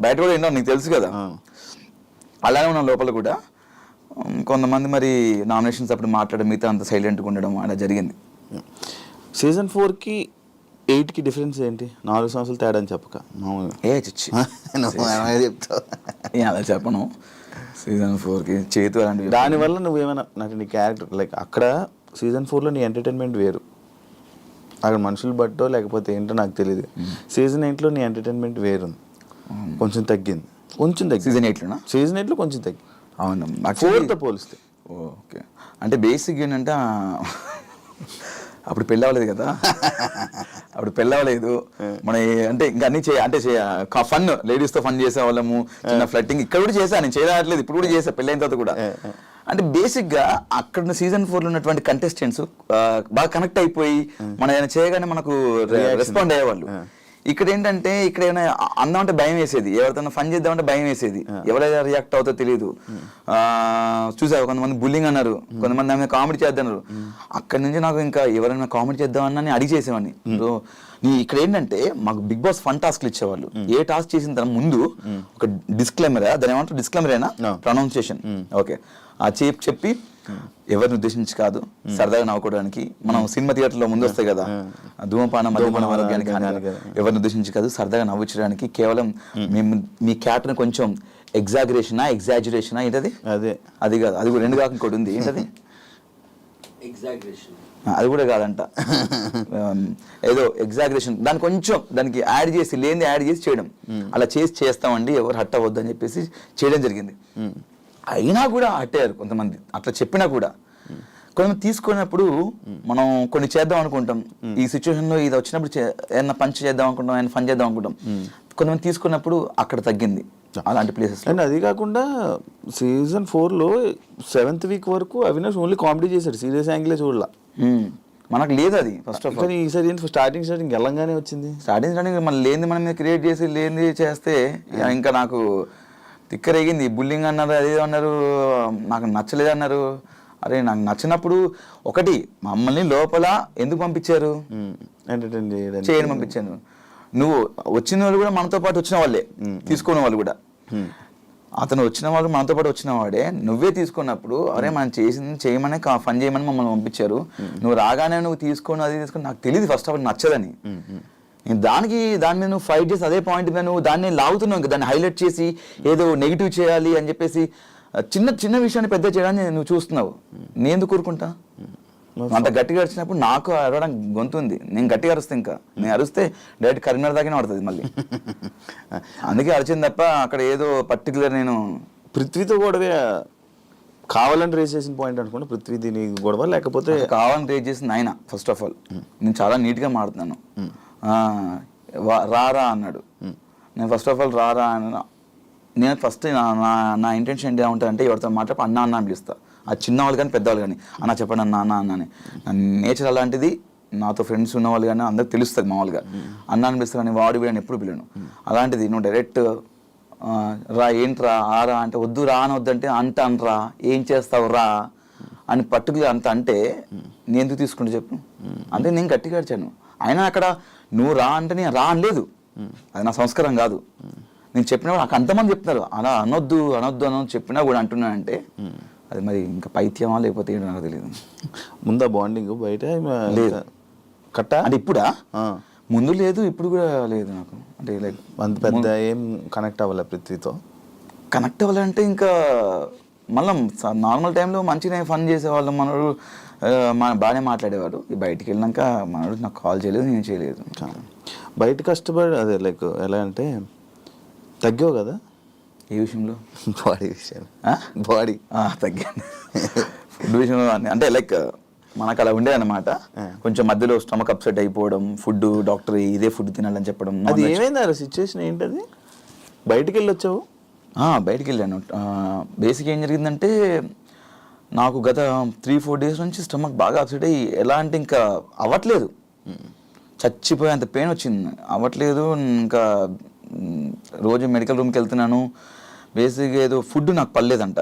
బయట కూడా ఏంటో నీకు తెలుసు కదా, అలానే ఉన్నాం లోపల కూడా. కొంతమంది మరి నామినేషన్స్ అప్పుడు మాట్లాడడం, మిగతా అంత సైలెంట్గా ఉండడం అలా జరిగింది. సీజన్ 4కి 8కి డిఫరెన్స్ ఏంటి? 4 సంవత్సరాలు తేడా అని చెప్పక అలా చెప్పను. సీజన్ 4కి చేతు అలాంటివి. దానివల్ల నువ్వేమైనా నీ క్యారెక్టర్ లైక్ అక్కడ సీజన్ 4లో నీ ఎంటర్టైన్మెంట్ వేరు, అక్కడ మనుషులు బట్టో లేకపోతే ఏంటో నాకు తెలియదు. సీజన్ 8లో నీ ఎంటర్టైన్మెంట్ వేరుంది, కొంచెం తగ్గింది. సీజన్ 8లోనా? సీజన్ 8లో కొంచెం తగ్గింది. అవును, 4తో పోలిస్తే. ఓకే, అంటే బేసిక్ ఏంటంటే అప్పుడు పెళ్ళి అవ్వలేదు కదా, అప్పుడు పెళ్ళి అవ్వలేదు మన, అంటే ఇంకా అన్ని అంటే ఫన్, లేడీస్తో ఫన్ చేసేవాళ్ళము, చిన్న ఫ్లట్టింగ్ ఇక్కడ కూడా చేశాను, నేను చేయట్లేదు, ఇప్పుడు కూడా చేసా పెళ్ళైన తర్వాత కూడా. అంటే బేసిక్గా అక్కడ సీజన్ 4లో ఉన్నటువంటి కంటెస్టెంట్స్ బాగా కనెక్ట్ అయిపోయి మనం ఏమైనా చేయగానే మనకు రెస్పాండ్ అయ్యేవాళ్ళు. ఇక్కడ ఏంటంటే ఇక్కడ ఏమైనా అందామంటే భయం వేసేది, ఎవరితో ఫన్ చేద్దామంటే భయం వేసేది, ఎవరైనా రియాక్ట్ అవుతో తెలియదు. చూసావు కొంతమంది బుల్లింగ్ అన్నారు, కొంతమంది ఆమె కామెడీ చేద్దన్నారు. అక్కడి నుంచి నాకు ఇంకా ఎవరైనా కామెడీ చేద్దామన్నా నేను అడిగి చేసేవాడిని. ఇక్కడ ఏంటంటే మాకు బిగ్ బాస్ ఫన్ టాస్క్లు ఇచ్చేవాళ్ళు. ఏ టాస్క్ చేసిన తర్వాత ముందు ఒక డిస్క్లైమర్, దాని ఏమంటారు డిస్క్లైమర్ ప్రొనౌన్సియేషన్, ఓకే ఆ చెప్పి ఎవరిని ఉద్దేశించి కాదు, సరదాగా నవ్వుకోవడానికి. మనం సినిమా థియేటర్లో ముందు వస్తాయి కదా, ధూమపానం మద్యపానం ఆరోగ్యానికి ఎవరిని ఉద్దేశించి కాదు, సరదాగా నవ్వుచ్చడానికి కేవలం మేము మీ క్యారెక్టర్ కొంచెం ఎగ్జాజరేషనా ఏంటది, అది కాదు, అది కూడా రెండు కాక ఇంకోటి ఉంది, ఏంటది అది కూడా కాదంట, ఏదో ఎగ్జాగరేషన్, దాన్ని కొంచెం దానికి యాడ్ చేసి లేని యాడ్ చేసి చేయడం, అలా చేస్తామండి ఎవరు హట్ అవ్వద్దు అని చెప్పేసి చేయడం జరిగింది. అయినా కూడా హట్టయ్యారు కొంతమంది, అట్లా చెప్పినా కూడా. కొంతమంది తీసుకున్నప్పుడు మనం కొన్ని చేద్దాం అనుకుంటాం, ఈ సిచ్యువేషన్లో ఇది వచ్చినప్పుడు ఏమన్నా పంచ్ చేద్దాం అనుకుంటాం, ఏమైనా ఫన్ చేద్దాం అనుకుంటాం. కొంతమంది తీసుకున్నప్పుడు అక్కడ తగ్గింది అలాంటి ప్లేసెస్. అండ్ అది కాకుండా సీజన్ 4లో 7th వీక్ వరకు అవినాష్ ఓన్లీ కామెడీ చేశాడు, సీరియస్ యాంగిలే చూడాల. మనకు లేదు అది ఫస్ట్ ఆఫ్ ఆల్. ఈసారి స్టార్టింగ్ వెళ్ళంగానే వచ్చింది. స్టార్టింగ్ మనం లేనిది మనం మీద క్రియేట్ చేసి లేనిది చేస్తే ఇంకా నాకు తిక్కరేగింది. బుల్లింగ్ అన్నారు, అదే అన్నారు, నాకు నచ్చలేదు అన్నారు. అరే నాకు నచ్చినప్పుడు ఒకటి మమ్మల్ని లోపల ఎందుకు పంపించారు, ఎంటర్టైన్ చేయని పంపించాను. నువ్వు వచ్చిన వాళ్ళు కూడా మనతో పాటు వచ్చిన వాళ్ళే, తీసుకున్న వాళ్ళు కూడా. అతను వచ్చిన వాళ్ళు మనతో పాటు వచ్చిన వాడే, నువ్వే తీసుకున్నప్పుడు అరే మనం చేసింది చేయమని ఫన్ చేయమని మమ్మల్ని పంపించారు, నువ్వు రాగానే నువ్వు తీసుకొని అది తీసుకొని నాకు తెలియదు ఫస్ట్ ఆఫ్ ఆల్ నచ్చదని. దాని మీద నువ్వు ఫైట్ చేసి అదే పాయింట్ మీద నువ్వు దాన్ని లాగుతున్నావు, ఇంకా దాన్ని హైలైట్ చేసి ఏదో నెగిటివ్ చేయాలి అని చెప్పేసి చిన్న విషయాన్ని పెద్ద చేయడాన్ని నువ్వు చూస్తున్నావు. నేను ఎందుకు కూరుకుంటా? అంత గట్టిగా అరిచినప్పుడు నాకు అరవడం గొంతు ఉంది, నేను గట్టిగా అరుస్తే ఇంకా నేను అరిస్తే డైరెక్ట్ కరీంనగర్ దాకానే పడుతుంది మళ్ళీ. అందుకే అరిచింది తప్ప అక్కడ ఏదో పర్టికులర్ నేను పృథ్వీతో గొడవ కావాలని రేస్ చేసిన పాయింట్ అనుకుంటా. పృథ్వీ దీని గొడవ లేకపోతే కావాలని రేస్ చేసింది ఆయన. ఫస్ట్ ఆఫ్ ఆల్ నేను చాలా నీట్గా మాడుతున్నాను, రారా అన్నాడు. నేను ఫస్ట్ ఆఫ్ ఆల్ రారా అన్న, నేను ఫస్ట్ నా ఇంటెన్షన్ ఏంటి ఉంటుందంటే ఎవరితో మాట్లాడి అన్న అని పిలుస్తా, అది చిన్నవాళ్ళు కానీ పెద్దవాళ్ళు కానీ అన్న చెప్పండి అన్న అన్న అన్న అని. నా నేచర్ అలాంటిది, నాతో ఫ్రెండ్స్ ఉన్నవాళ్ళు కానీ అందరికి తెలుస్తుంది మామూలుగా. అన్న అని పిలుస్తా కానీ వాడు వీడని ఎప్పుడు పిలను. అలాంటిది నువ్వు డైరెక్ట్ రా ఏంట్రా ఆరా అంటే వద్దు రా అని వద్దంటే అంట అనరా ఏం చేస్తావు రా అని పర్టికులర్ అంత అంటే నేను ఎందుకు తీసుకుంటా చెప్పు. అంటే నేను గట్టిగా అడిచాను. అయినా అక్కడ నువ్వు రా అంటే నేను రా అనలేదు, అది నా సంస్కారం కాదు. నేను చెప్పినా నాకు అంతమంది చెప్తున్నారు అలా అనొద్దు చెప్పినా కూడా అంటున్నానంటే అది మరి ఇంకా పైత్యమా లేకపోతే ఏంటో నాకు తెలియదు. ముందా బాండింగ్ బయట లేదు కట్ట అంటే ఇప్పుడా? ముందు లేదు, ఇప్పుడు కూడా లేదు నాకు. అంటే లైక్ అంత పెద్ద ఏం కనెక్ట్ అవ్వాలి పృథ్వీతో. కనెక్ట్ అవ్వాలంటే ఇంకా మళ్ళీ నార్మల్ టైంలో మంచిగా ఫన్ చేసేవాళ్ళం, మనోడు బాగానే మాట్లాడేవాడు. బయటికి వెళ్ళినాక మనోడు నాకు కాల్ చేయలేదు, నేను చేయలేదు. బయట కష్టపడి అదే లైక్ ఎలా అంటే తగ్గావు కదా ఏ విషయంలో? బాడీ విషయం. బాడీ తగ్గాను ఫుడ్ విషయంలో. అంటే లైక్ మనకు అలా ఉండేదన్నమాట. కొంచెం మధ్యలో స్టమక్ అప్సెట్ అయిపోవడం, ఫుడ్ డాక్టర్ ఇదే ఫుడ్ తినాలని చెప్పడం. అది ఏమైంది ఆ సిచ్యువేషన్ ఏంటది? బయటికి వెళ్ళి వచ్చావు? బయటికి వెళ్ళాను. బేసిక్ ఏం జరిగిందంటే నాకు గత 3-4 డేస్ నుంచి స్టమక్ బాగా అప్సెట్ అయ్యి ఎలా అంటే ఇంకా అవ్వట్లేదు, చచ్చిపోయేంత పెయిన్ వచ్చింది, అవ్వట్లేదు. ఇంకా రోజు మెడికల్ రూమ్కి వెళ్తున్నాను. బేసిక్గా ఏదో ఫుడ్ నాకు పర్లేదంట.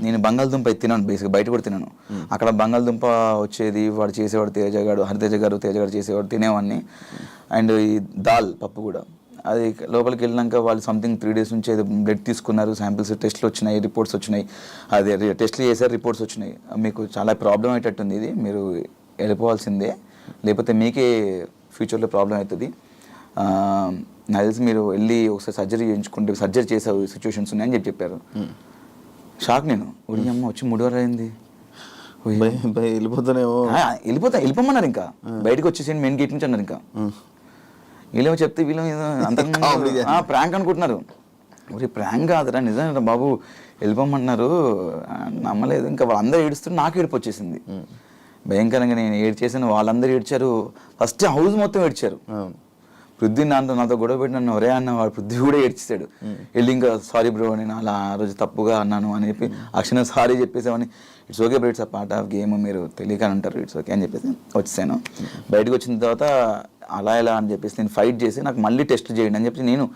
నేను బంగాళదుంప తిన్నాను, బేసిక్గా బయట కూడా తిన్నాను. అక్కడ బంగాళదుంప వచ్చేది, వాడు చేసేవాడు హరితేజ గారు చేసేవాడు, తినేవాడిని. అండ్ ఈ దాల్ పప్పు కూడా, అది లోపలికి వెళ్ళినాక వాళ్ళు సంథింగ్ 3 డేస్ నుంచి ఏదో బ్లడ్ తీసుకున్నారు, శాంపిల్స్ టెస్ట్లు వచ్చినాయి, రిపోర్ట్స్ వచ్చినాయి. అదే టెస్ట్లు చేశారు, రిపోర్ట్స్ వచ్చినాయి. మీకు చాలా ప్రాబ్లం అయ్యేటట్టుంది, ఇది మీరు వెళ్ళిపోవాల్సిందే, లేకపోతే మీకే ఫ్యూచర్లో ప్రాబ్లం అవుతుంది. నాకు తెలిసి మీరు వెళ్ళి ఒకసారి సర్జరీ చేయించుకుంటే సర్జరీ చేసే సిచ్యువేషన్స్ ఉన్నాయని చెప్పారు. షాక్ నేను. ఒడి అమ్మ వచ్చి 3 వారాలు అయింది, వెళ్ళిపోతానేమో. వెళ్ళిపోమన్నారు, ఇంకా బయటకు వచ్చేసి మెయిన్ గేట్ నుంచి అన్నారు. ఇంకా వీళ్ళేమో చెప్తే వీళ్ళు అంత ప్రాంక్ అనుకుంటున్నారు. మరి ప్రాంక్ కాదురా, నిజంగా బాబు వెళ్ళిపోమంటున్నారు. నమ్మలేదు. ఇంకా వాళ్ళందరూ ఏడుస్తుంటే నాకు ఏడుపు వచ్చేసింది భయంకరంగా. నేను ఏడ్చేసాను, వాళ్ళందరూ ఏడ్చారు. ఫస్ట్ హౌస్ మొత్తం ఏడ్చారు. పృథ్వీ నాతో గొడవ పెట్టి నన్ను ఒరే అన్న, వాడు పృథ్వీ కూడా ఏడ్చేసాడు. వెళ్ళి ఇంకా సారీ బ్రో, నేను అలా ఆ రోజు తప్పుగా అన్నాను అని చెప్పి అక్షణ సారీ చెప్పేసామని. It's okay bro, it's a part of game, మీరు తెలియక అంటారు, ఇట్స్ ఓకే అని చెప్పేసి వచ్చేసాను. బయటకు వచ్చిన తర్వాత అలా ఎలా అని చెప్పేసి నేను ఫైట్ చేసి నాకు మళ్ళీ టెస్ట్ చేయండి అని చెప్పి నేను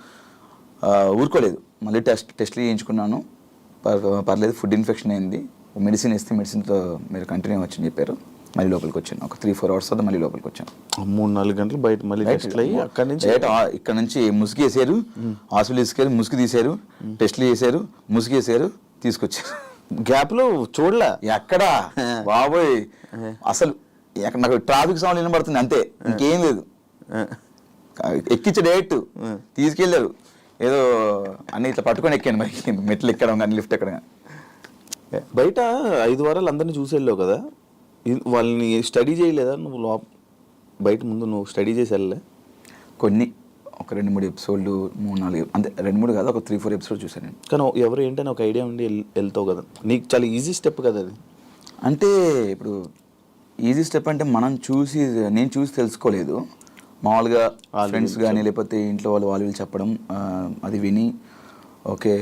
ఊరుకోలేదు. మళ్ళీ టెస్ట్లు చేయించుకున్నాను. పర్లేదు, ఫుడ్ ఇన్ఫెక్షన్ అయింది, మెడిసిన్ ఇస్తే మెడిసిన్తో మీరు కంటిన్యూ వచ్చని చెప్పారు. మళ్ళీ లోపలికి వచ్చాను. ఒక 3-4 hours తర్వాత మళ్ళీ లోపలికి వచ్చాను. 3-4 గంటలు బయట మళ్ళీ టెస్ట్లు అయ్యి ఇక్కడ నుంచి ముసుగు వేసారు, హాస్పిటల్ తీసుకెళ్ళి ముసుగు తీశారు, టెస్ట్లు చేశారు, ముసుగు వేసారు, తీసుకొచ్చారు. గ్యాప్లో చూడలే ఎక్కడా బాబోయ్, అసలు నాకు ట్రాఫిక్ సౌండ్ వినబడుతుంది అంతే, ఇంకేం లేదు. ఎక్కించే డైరెక్ట్ తీసుకెళ్ళారు. ఏదో అన్ని ఇట్లా పట్టుకొని ఎక్కాను, మరి మెట్లు ఎక్కడం కానీ లిఫ్ట్ ఎక్కడం కానీ. బయట 5 వారాలు అందరినీ చూసి వెళ్ళావు కదా, వాళ్ళని స్టడీ చేయలేదా నువ్వు? బయట ముందు నువ్వు స్టడీ చేసి వెళ్ళలే? కొన్ని ఒక 2-3 ఎపిసోడ్లు, 3-4 అంతే, 2-3 కాదు, ఒక 3-4 ఎపిసోడ్ చూసాను నేను. కానీ ఎవరు ఏంటని ఒక ఐడియా ఉండి వెళ్తావు కదా, నీకు చాలా ఈజీ స్టెప్ కదా అది. అంటే ఇప్పుడు ఈజీ స్టెప్ అంటే నేను చూసి తెలుసుకోలేదు. మామూలుగా ఫ్రెండ్స్ కానీ లేకపోతే ఇంట్లో వాళ్ళు వీళ్ళు చెప్పడం, అది విని ఓకే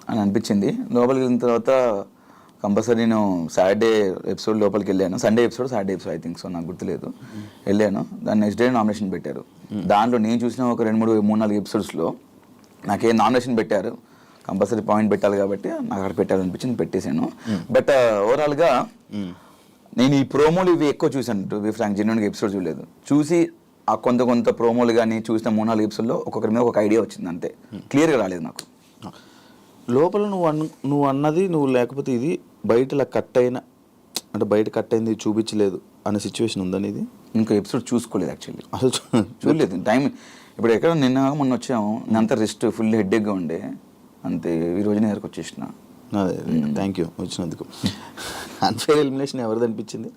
అని అనిపించింది. లోపలికి వెళ్ళిన తర్వాత కంపల్సరీ నేను సాటర్డే ఎపిసోడ్ లోపలికి వెళ్ళాను. Saturday episode I think so, నాకు గుర్తులేదు. వెళ్ళాను. దాని నెక్స్ట్ డే నామినేషన్ పెట్టారు. దాంట్లో నేను చూసిన ఒక 2-3-4 ఎపిసోడ్స్లో నాకేం నామినేషన్ పెట్టారు, కంపల్సరీ పాయింట్ పెట్టాలి కాబట్టి నాకు అక్కడ పెట్టారు అనిపించింది, పెట్టేశాను. బట్ ఓవరాల్గా నేను ఈ ప్రోమోలు ఇవి ఎక్కువ చూశాను. టు బి ఫ్రాంక్, జెన్యూన్గా ఎపిసోడ్ చూడలేదు. చూసి ఆ కొంత ప్రోమోలు కానీ చూసిన 3-4 ఎపిసోడ్లో ఒక్కొక్కరి మీద ఒక ఐడియా వచ్చింది అంతే, క్లియర్గా రాలేదు నాకు. లోపల నువ్వు అన్నది నువ్వు లేకపోతే ఇది బయట ఇలా కట్ అయిన, అంటే బయట కట్ అయింది చూపించలేదు అనే సిచ్యువేషన్ ఉందని? ఇది ఇంకా ఎపిసోడ్ చూసుకోలేదు యాక్చువల్లీ, అసలు చూడలేదు. టైం ఇప్పుడు ఎక్కడ మొన్న వచ్చాము, అంత రెస్ట్, ఫుల్ హెడ్ఏక్గా ఉండే, అంతే. ఈ రోజు దగ్గరకు వచ్చేసిన. అదే, థ్యాంక్ యూ వచ్చినందుకు. అన్ఫేర్ ఎలిమినేషన్ ఎవరిది అనిపించింది?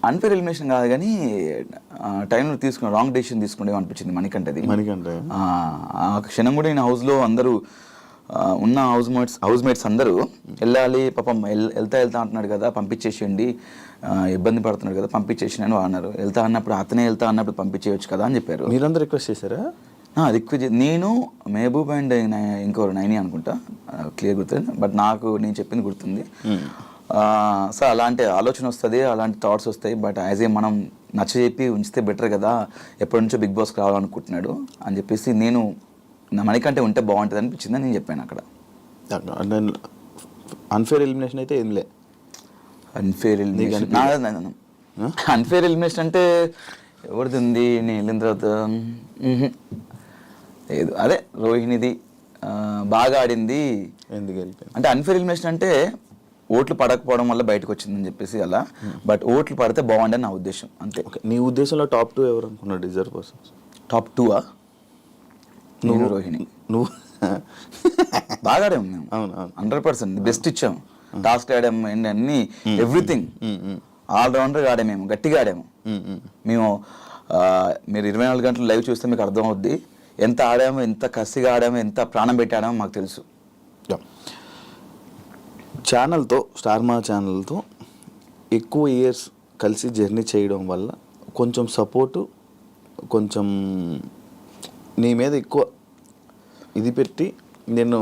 అన్ఫేర్ ఎలిమినేషన్ కాదు కానీ టైంలో తీసుకున్న రాంగ్ డెసిషన్ తీసుకుంటే అనిపించింది మణికంఠది. ఆ క్షణం కూడా నేను హౌస్లో అందరూ ఉన్న హౌస్ మేట్స్ అందరూ వెళ్ళాలి, పాపం వెళ్తా అంటున్నాడు కదా, పంపించేసేయండి, ఇబ్బంది పడుతున్నాడు కదా, పంపించేసి అని అన్నారు. అతనే వెళ్తా అన్నప్పుడు పంపించేయచ్చు కదా అని చెప్పారు. మీరందరూ రిక్వెస్ట్ చేశారా? రిక్వెస్ట్ నేను, మహబూబ్ అండ్ ఇంకోరు 9 అనుకుంటా, క్లియర్ గుర్తుంది. బట్ నేను చెప్పింది గుర్తుంది. సో అలాంటి ఆలోచన వస్తుంది, అలాంటి థాట్స్ వస్తాయి. బట్ యాజ్ ఏ మనం నచ్చజెప్పి ఉంచితే బెటర్ కదా, ఎప్పటి నుంచో బిగ్ బాస్కి రావాలనుకుంటున్నాడు అని చెప్పేసి నేను మణికంటే ఉంటే బాగుంటుంది అనిపించింది అని నేను చెప్పాను అక్కడ. అన్ఫేర్ ఎలిమినేషన్ అయితే ఏం లే. అన్ఫేర్ ఎలిమినేషన్ అంటే ఎవరిది ఉంది? నేను వెళ్ళిన తర్వాత లేదు, అదే రోహిణిది బాగా ఆడింది. ఎందుకు అంటే అన్ఫేర్ ఎలిమినేషన్ అంటే ఓట్లు పడకపోవడం వల్ల బయటకు వచ్చిందని చెప్పేసి అలా. బట్ ఓట్లు పడితే బాగుండని నా ఉద్దేశం అంతే. నీ ఉద్దేశంలో టాప్ 2 ఎవరు అనుకున్నాడు డిజర్వ్ పర్సన్స్? టాప్ 2 నువ్వు, రోహిణి. నువ్వు బాగా ఆడాము మేము. అవును, 100% బెస్ట్ ఇచ్చాము. టాస్క్ ఆడాము, అన్ని ఎవ్రీథింగ్ ఆల్రౌండర్గా ఆడాము, మేము గట్టిగా ఆడాము. మేము మీరు 24 గంటలు లైవ్ చూస్తే మీకు అర్థం అవుద్ది ఎంత ఆడామో, ఎంత కసిగా ఆడామో, ఎంత ప్రాణం పెట్టి ఆడామో మాకు తెలుసు. ఛానల్తో, స్టార్ మా ఛానల్తో ఎక్కువ ఇయర్స్ కలిసి జర్నీ చేయడం వల్ల కొంచెం సపోర్టు, కొంచెం నీ మీద ఎక్కువ ఇది పెట్టి నేను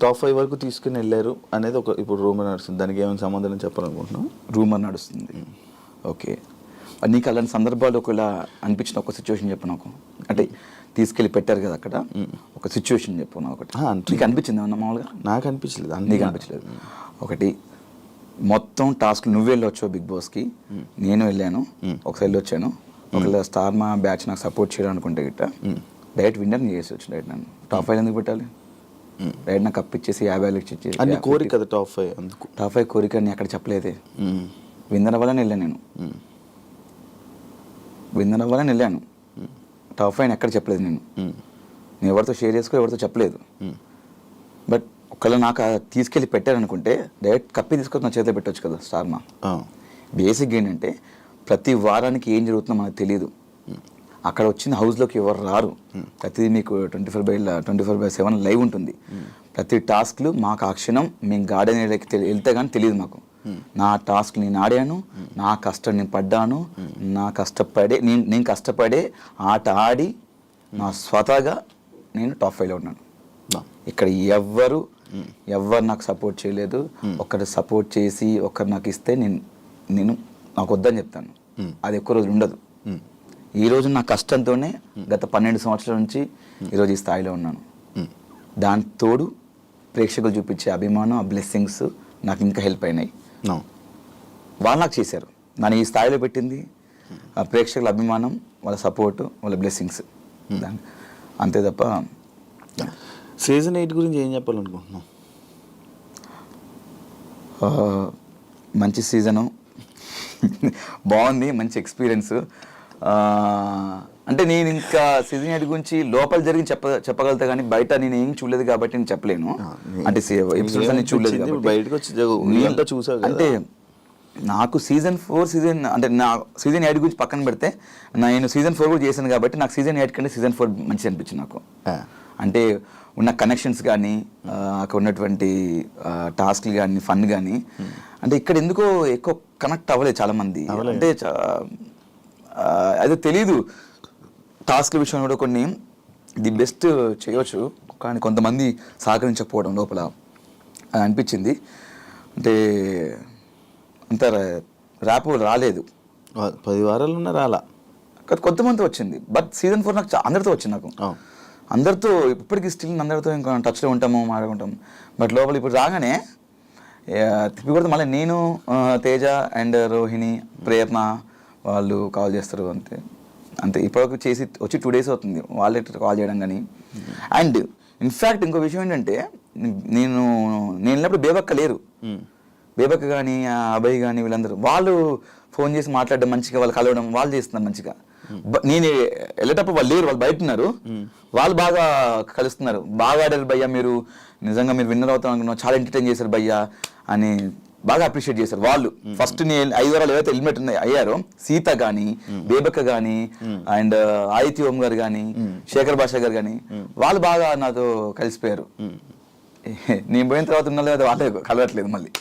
టాప్ 5 వరకు తీసుకుని వెళ్ళారు అనేది ఒక ఇప్పుడు రూమర్ నడుస్తుంది. దానికి ఏమైనా సమాధానం చెప్పాలనుకుంటున్నాను? రూమర్ నడుస్తుంది, ఓకే. నీకు అలాంటి సందర్భాలు ఒకవేళ అనిపించిన ఒక సిచ్యువేషన్ చెప్పు నాకు. అంటే తీసుకెళ్ళి పెట్టారు కదా అక్కడ, ఒక సిచ్యువేషన్ చెప్పు నాకు ఒకటి. నీకు అనిపించింది ఏమన్నా మామూలుగా? నాకు అనిపించలేదు. నీకు అనిపించలేదు? ఒకటి, మొత్తం టాస్క్ నువ్వు వెళ్ళొచ్చు బిగ్ బాస్కి, నేను వెళ్ళాను, ఒకసారి వెళ్ళి వచ్చాను. ఒకవేళ స్టార్ మా బ్యాచ్ నాకు సపోర్ట్ చేయడం అనుకుంటే గిట్ట డైరెక్ట్ విన్నర్ని చేసి వచ్చి డైరెక్ట్ నన్ను టాప్ 5 ఎందుకు పెట్టాలి? డైరెక్ట్ నాకు కప్ ఇచ్చేసి 50 ఇచ్చేసి అన్ని కోరిక కదా టాప్ 5. అందుకు టాప్ 5 కోరిక అని అక్కడ చెప్పలేదే. విన్నర్ అవ్వాలని వెళ్ళాను నేను, విన్నర్ అవ్వాలని వెళ్ళాను. టాప్ 5 ఎక్కడ చెప్పలేదు నేను ఎవరితో షేర్ చేసుకో, ఎవరితో చెప్పలేదు. బట్ ఒక ఒకవేళ నాకు తీసుకెళ్ళి పెట్టారనుకుంటే డైరెక్ట్ కప్పి తీసుకొని నా చేతిలో పెట్టవచ్చు కదా స్టార్ మా. బేసిక్ ఏంటంటే ప్రతి వారానికి ఏం జరుగుతుందో మనకు తెలియదు. అక్కడ వచ్చిన హౌస్లోకి ఎవరు రారు. ప్రతిదీ మీకు 24/7 లైవ్ ఉంటుంది. ప్రతి టాస్క్లు మాకు ఆ క్షణం మేము గార్డెన్ ఏరియాకి వెళ్తే కానీ తెలియదు మాకు. నా టాస్క్ నేను ఆడాను, నా కష్టం నేను పడ్డాను, నేను కష్టపడే ఆట ఆడి నా స్వతహాగా నేను టాప్ 5లో ఉన్నాను. ఇక్కడ ఎవ్వరు నాకు సపోర్ట్ చేయలేదు. ఒకరు సపోర్ట్ చేసి ఒకరు నాకు ఇస్తే నేను నాకు వద్దని చెప్తాను. అది ఎక్కువ రోజులు ఉండదు. ఈరోజు నా కష్టంతోనే గత 12 సంవత్సరాల నుంచి ఈరోజు ఈ స్థాయిలో ఉన్నాను. దాని తోడు ప్రేక్షకులు చూపించే అభిమానం, ఆ బ్లెస్సింగ్స్ నాకు ఇంకా హెల్ప్ అయినాయి. వాళ్ళు నాకు చేశారు, నన్ను ఈ స్థాయిలో పెట్టింది ఆ ప్రేక్షకుల అభిమానం, వాళ్ళ సపోర్టు, వాళ్ళ బ్లెస్సింగ్స్. అంతే తప్ప. సీజన్ 8 గురించి ఏం చెప్పాలనుకుంటున్నాం? మంచి సీజను, బాగుంది, మంచి ఎక్స్పీరియన్స్. అంటే నేను ఇంకా సీజన్ 8 గురించి లోపల జరిగి చెప్పగలుగుతా కానీ బయట నేను ఏం చూడలేదు కాబట్టి నేను చెప్పలేను. అంటే ఎపిసోడ్స్ అన్ని చూడలేదు కాబట్టి. అంటే నాకు సీజన్ 4 అంటే నా సీజన్ 8 గురించి పక్కన పెడితే నేను సీజన్ 4 కూడా చేశాను కాబట్టి నాకు సీజన్ 8 కంటే సీజన్ 4 మంచిగా అనిపించింది నాకు. అంటే ఉన్న కనెక్షన్స్ కానీ అక్కడ ఉన్నటువంటి టాస్క్లు కానీ ఫన్ కానీ అంటే ఇక్కడ ఎందుకో ఎక్కువ కనెక్ట్ అవ్వలేదు చాలామంది. అంటే అదే తెలీదు. టాస్క్ల విషయంలో కూడా కొన్ని ది బెస్ట్ చేయవచ్చు కానీ కొంతమంది సహకరించకపోవడం లోపల అనిపించింది. అంటే అంత ర్యాప్ రాలేదు. 10 వారాలు ఉన్న రాలా, కొంతమంది వచ్చింది. బట్ సీజన్ 4 నాకు అందరితో వచ్చింది. నాకు అందరితో ఇప్పటికీ స్టిల్ అందరితో ఇంకా టచ్లో ఉంటాము, మాట్లాడుకుంటాము. బట్ లోపల ఇప్పుడు రాగానే తిప్పి కొడితే మళ్ళీ నేను, తేజ అండ్ రోహిణి, ప్రేరణ వాళ్ళు కాల్ చేస్తారు. అంతే ఇప్పటివరకు చేసి వచ్చి 2 days అవుతుంది వాళ్ళే కాల్ చేయడం కానీ. అండ్ ఇన్ఫ్యాక్ట్ ఇంకో విషయం ఏంటంటే నేను వెళ్ళినప్పుడు బేబక్క లేరు. బేబక్క కానీ అభయ్ కానీ వీళ్ళందరూ వాళ్ళు ఫోన్ చేసి మాట్లాడడం, మంచిగా వాళ్ళు కలవడం వాళ్ళు చేస్తున్నారు మంచిగా. నేను వెళ్ళేటప్పుడు వాళ్ళు లేరు, వాళ్ళు బయట ఉన్నారు. వాళ్ళు బాగా కలుస్తున్నారు. బాగా ఆడారు భయ్యా, మీరు నిజంగా మీరు విన్నర్ అవుతాం అనుకున్నాం, చాలా ఎంటర్టైన్ చేశారు భయ్యా అని బాగా అప్రిషియేట్ చేశారు వాళ్ళు. ఫస్ట్ నేను 5 వారాలు ఏవైతే ఎలిమినేట్ అయ్యారో సీత కానీ, బేబక్క కానీ, అండ్ ఆదిత్య ఓం గారు కానీ, శేఖర్ భాష గారు కానీ వాళ్ళు బాగా నాతో కలిసిపోయారు. నేను పోయిన తర్వాత ఉన్న లేదా వాళ్ళే కలవట్లేదు. మళ్ళీ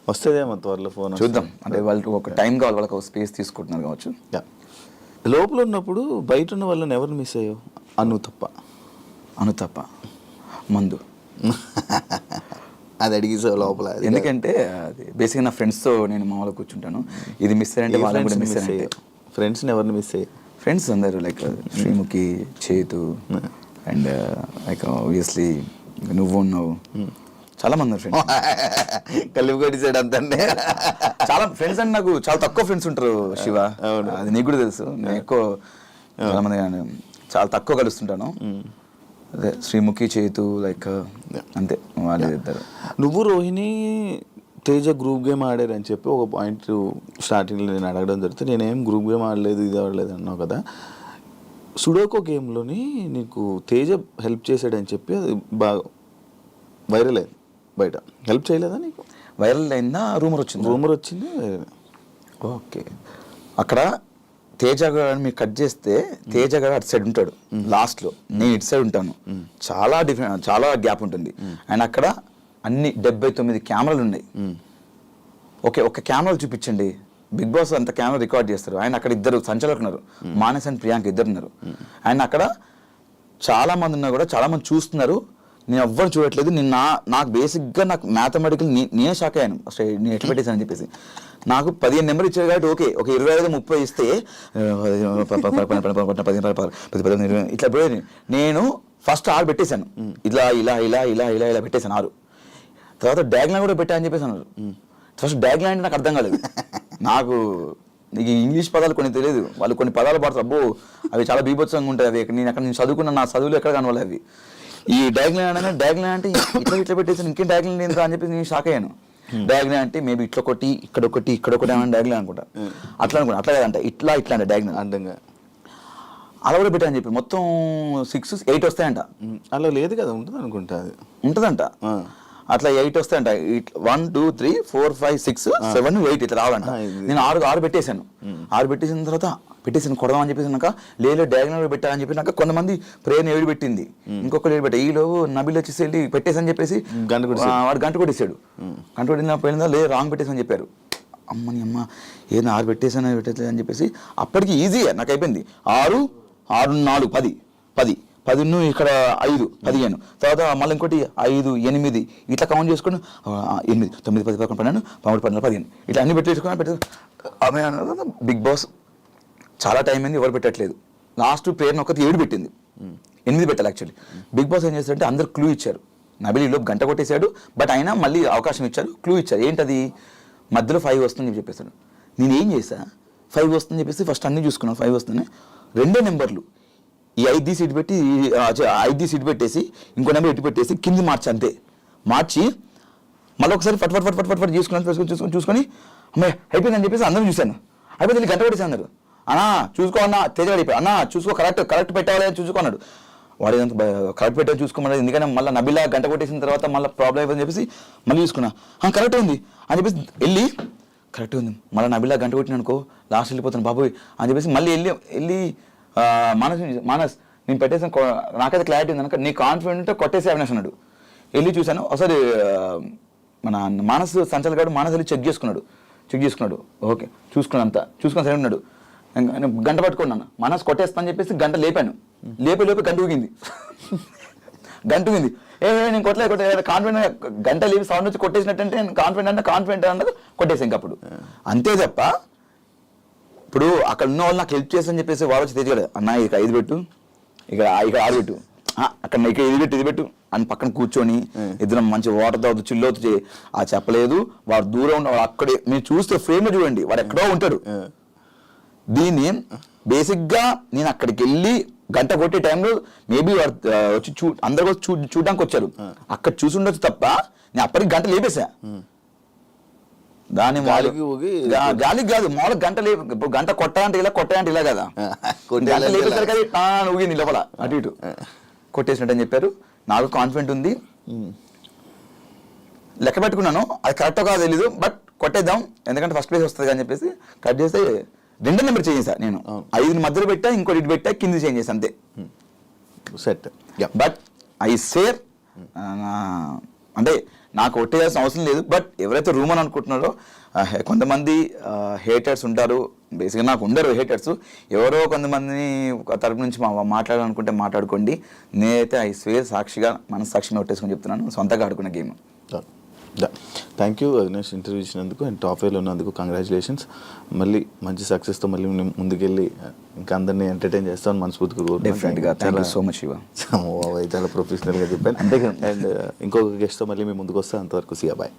వస్తుందేమో త్వరలో ఫోన్, చూద్దాం. అంటే వాళ్ళకి ఒక టైం కావాలి, వాళ్ళకి ఒక స్పేస్ తీసుకుంటున్నారు కావచ్చు. లోపల ఉన్నప్పుడు బయట ఉన్న వాళ్ళని ఎవరు మిస్ అయ్యో? అను తప్ప మందు అది అడిగిసా లోపల. ఎందుకంటే అది బేసిక్గా నా ఫ్రెండ్స్తో నేను మామూలుగా కూర్చుంటాను. ఇది మిస్ అయ్యంటే వాళ్ళని కూడా మిస్ అయ్యే. ఫ్రెండ్స్ని ఎవరిని మిస్ అయ్యాయి? ఫ్రెండ్స్ అందరూ లైక్ శ్రీముఖి, చేతు అండ్ లైక్ ఆబ్వియస్లీ నువ్వు ఉన్నావు, చాలా మంది ఫ్రెండ్స్ కలిపి కొట్టేసాడు అంతే. చాలా ఫ్రెండ్స్ అంటే నాకు చాలా తక్కువ ఫ్రెండ్స్ ఉంటారు శివ, అది నీకు కూడా తెలుసు. నేను ఎక్కువ చాలా మంది చాలా తక్కువ కలుస్తుంటాను. అదే శ్రీముఖి, చేతు లైక్ అంతే వాళ్ళే ఇద్దరు. నువ్వు రోహిణి తేజ గ్రూప్ గేమ్ ఆడారని చెప్పి ఒక పాయింట్ స్టార్టింగ్లో నేను అడగడం జరిగితే నేనేం గ్రూప్ గేమ్ ఆడలేదు, ఇది ఆడలేదు అన్నావు కదా. సుడోకో గేమ్లోని నీకు తేజ హెల్ప్ చేశాడని చెప్పి అది బాగా వైరల్ అయింది. బయట హెల్ప్ చేయలేదా నీకు? వైరల్ అయిందా? రూమర్ వచ్చింది. ఓకే, అక్కడ తేజ గారు మీరు కట్ చేస్తే తేజ గారు అటు సైడ్ ఉంటాడు లాస్ట్లో, నేను ఇటు సైడ్ ఉంటాను. చాలా గ్యాప్ ఉంటుంది. అండ్ అక్కడ అన్ని 79 కెమెరాలు ఉన్నాయి. ఓకే, ఒక కెమెరాలు చూపించండి. బిగ్ బాస్ అంత కెమెరా రికార్డ్ చేస్తారు. ఆయన అక్కడ 2 సంచాలకులు ఉన్నారు, మానస్ అండ్ ప్రియాంక 2 ఉన్నారు. ఆయన అక్కడ చాలా మంది ఉన్నా కూడా చాలా మంది చూస్తున్నారు. నేను ఎవ్వరు చూడట్లేదు. నాకు బేసిక్గా నాకు మ్యాథమెటికల్ నేనే షాక్ అయ్యాను. అసలు నేను ఎట్లా పెట్టేసానని చెప్పేసి. నాకు 15 నెంబర్ ఇచ్చారు కాబట్టి ఓకే, ఒక 25-30 ఇస్తే 10 ఇట్లా పోయి నేను ఫస్ట్ 6 పెట్టేశాను. ఇలా ఇలా ఇలా ఇలా ఇలా ఇలా పెట్టేశాను 6. తర్వాత డాగ్లైన్ కూడా పెట్టా అని చెప్పేసి అన్నారు. ఫస్ట్ డాగ్లైన్ అంటే నాకు అర్థం కాలేదు. నాకు ఇంగ్లీష్ పదాలు కొన్ని తెలియదు. వాళ్ళు కొన్ని పదాలు పడతారు, అబ్బో అవి చాలా బీభత్సంగా ఉంటాయి. అవి నేను చదువుకున్న నా చదువులు ఎక్కడ కనవాలి అవి. ఈ డాగ్లైన్ అంటే ఇట్లా పెట్టేసాను, ఇంకేం డాగ్లైన్ ఏంటో అని చెప్పి నేను షాక్ అయ్యాను. డాగ్లైన్ అంటే మేబీ ఇట్లా ఒకటి ఇక్కడ ఒకటి ఏమైనా డాగ్లైన్ అనుకుంటా. అట్లా కాదంట, ఇట్లా అంటే డాగ్లైన్. అందంగా అలా కూడా పెట్టారని చెప్పి మొత్తం 6, 8 వస్తాయంట. అలా లేదు కదా, ఉంటుంది అనుకుంటా అది. ఉంటుందంట అట్లా 8 వస్తాయంట. 1 2 3 4 5 6 7 8 ఇట్లా రావాలంట. నేను 6 పెట్టేశాను. 6 పెట్టేసిన తర్వాత పెట్టేసాను కొడదాం అని చెప్పేసినాక లేదు డయాగ్నల్ పెట్టాలని చెప్పినాక కొంతమంది ప్రేయర్ ఏడు పెట్టింది, ఇంకొకరు ఏడు పెట్టా. ఈలో నబిల్ వచ్చేసి వెళ్ళి పెట్టేసని చెప్పేసి వాడు గంట కొట్టేసాడు. గంట కొట్టిన పోయిందా లేదు రాంగ్ పెట్టేసని చెప్పారు. అమ్మని అమ్మ ఏదో 6 పెట్టేసాను పెట్టేది అని చెప్పేసి అప్పటికి ఈజీ నాకు అయిపోయింది. 6 6 4 10 ఇక్కడ 5 15 తర్వాత మళ్ళీ ఇంకోటి 5 8 ఇట్లా కౌంట్ చేసుకుని 8 9 10 11 12 13 14 15 ఇట్లా అన్ని పెట్టేసుకుని ఆమె బిగ్ బాస్ చాలా టైం అయింది ఎవరు పెట్టట్లేదు. లాస్ట్ ప్రేయర్ని ఒకటి 7 పెట్టింది, 8 పెట్టాలి యాక్చువల్లీ. బిగ్ బాస్ ఏం చేస్తారంటే అందరు క్లూ ఇచ్చారు. నబిల్ ఈలోపు గంట కొట్టేశాడు, బట్ అయినా మళ్ళీ అవకాశం ఇచ్చారు, క్లూ ఇచ్చారు. ఏంటది మధ్యలో 5 వస్తుందని చెప్పేసాడు. నేను ఏం చేశా 5 వస్తుందని చెప్పేసి ఫస్ట్ అన్ని చూసుకున్నాను 5 వస్తుంది. 2 నెంబర్లు ఈ 5 సీట్ పెట్టి 5 సీట్ పెట్టేసి ఇంకో నెంబర్ ఎట్టి పెట్టేసి కింది మార్చి అంతే మార్చి మళ్ళీ ఒకసారి ఫట్ చూసుకొని అమ్మాయి అయిపోయిందని చెప్పేసి అందరం చూశాను. అయిపోయింది గంట కొట్టేసి అన్నారు. అన్నా చూసుకో అన్న తేజ అయిపోయి అన్నా చూసుకో కరెక్ట్ పెట్టాలి అని చూసుకున్నాడు. వాడు ఏదంతా కరెక్ట్ పెట్టాలి చూసుకోమన్నాడు. ఎందుకంటే మళ్ళీ నబిల్లా గంట కొట్టేసిన తర్వాత మళ్ళీ ప్రాబ్లం అయిపోయిందని చెప్పేసి మళ్ళీ చూసుకున్నా. కరెక్ట్ ఉంది అని చెప్పేసి వెళ్ళి కరెక్ట్ ఉంది మళ్ళీ నబిల్లా గంట కొట్టిన అనుకో లాస్ట్ వెళ్ళిపోతాను బాబోయ్ అని చెప్పేసి మళ్ళీ వెళ్ళి మానస్ నేను పెట్టేసాను నాకైతే క్లారిటీ ఉంది కనుక నీ కాన్ఫిడెంట్ కొట్టేసి అవినాష్ అన్నాడు. వెళ్ళి చూశాను ఒకసారి మన మానస్ సంచల్ గారు మానస్ వెళ్ళి చెక్ చేసుకున్నాడు. ఓకే చూసుకున్నాను అంతా చూసుకొని సరే ఉన్నాడు. గంట పట్టుకున్నాను మానస్ కొట్టేస్తా అని చెప్పేసి గంట లేపాను. లేపే గంట ఊగింది. నేను కొట్టలేదు కాన్ఫిడెంట్ గంట లేపి సౌండ్ వచ్చి కొట్టేసినట్టంటే నేను కాన్ఫిడెంట్ అన్నది కొట్టేసాను ఇంక అప్పుడు అంతే తప్ప. ఇప్పుడు అక్కడ ఉన్న వాళ్ళు నాకు హెల్ప్ చేస్తని చెప్పేసి వాడు వచ్చి తెచ్చాడు. అన్న ఇక 5 పెట్టు ఇక్కడ 6 పెట్టు అక్కడ ఇక ఇది పెట్టు అని పక్కన కూర్చొని ఇద్దరం మంచి వాటర్ తాగుతూ చిల్లవుతూ చెప్పలేదు. వాడు దూరం ఉన్న వాడు అక్కడే మీరు చూస్తే ఫ్రేమ్ చూడండి వాడు ఎక్కడో ఉంటాడు. దీన్ని బేసిక్గా నేను అక్కడికి వెళ్ళి గంట కొట్టే టైంలో మేబీ వచ్చి అందరు వచ్చి చూడడానికి వచ్చారు. అక్కడ చూసి ఉండొచ్చు తప్ప నేను అప్పటికి గంట లేపేసా. దాని గాలికి కాదు మామూలుగా గంట ఇప్పుడు గంట కొట్టాలంటే ఇలా కదా గంట లేపేసారు కదా ఊగింది లోపల అటు ఇటు కొట్టేసినట్టు అని చెప్పారు. నాకు కాన్ఫిడెంట్ ఉంది, లెక్క పెట్టుకున్నాను. అది కరెక్టో కాదో తెలీదు, బట్ కొట్టేద్దాం ఎందుకంటే ఫస్ట్ ప్లేస్ వస్తుంది అని చెప్పేసి కట్ చేస్తే 2 నెంబర్ చేంజ్ చేశా నేను. 5 మధ్యలో పెట్టా ఇంకోటి ఇటు పెట్టా కింద చేంజ్ చేసా అంతే సెట్. బట్ ఐ సేర్ అంటే నాకు కొట్టేయాల్సిన అవసరం లేదు. బట్ ఎవరైతే రూమ్ అని అనుకుంటున్నారో కొంతమంది హేటర్స్ ఉంటారు. బేసిక్గా నాకు ఉండరు హేటర్స్. ఎవరో కొంతమందిని తరపు నుంచి మాట్లాడాలనుకుంటే మాట్లాడుకోండి. నేనైతే ఐ స్వేర్ సాక్షిగా మనస్సాక్షిగా కొట్టేసుకొని చెప్తున్నాను, సొంతగా ఆడుకున్న game. Thank you Avinash interview ఇచ్చినందుకు అండ్ టాప్ 5లో ఉన్నందుకు కంగ్రాచులేషన్స్. మళ్ళీ మంచి సక్సెస్తో మళ్ళీ ముందుకెళ్ళి ఇంకా అందరినీ ఎంటర్టైన్ చేస్తామని మనస్ఫూర్తిగా డెఫినెట్గా. Thank you so much Shiva. చాలా ప్రొఫెషనల్గా చెప్పాను. అంతే అండ్ ఇంకొక గెస్ట్తో మళ్ళీ మీ ముందుకు వస్తాను. అంతవరకు సియా బాయ్.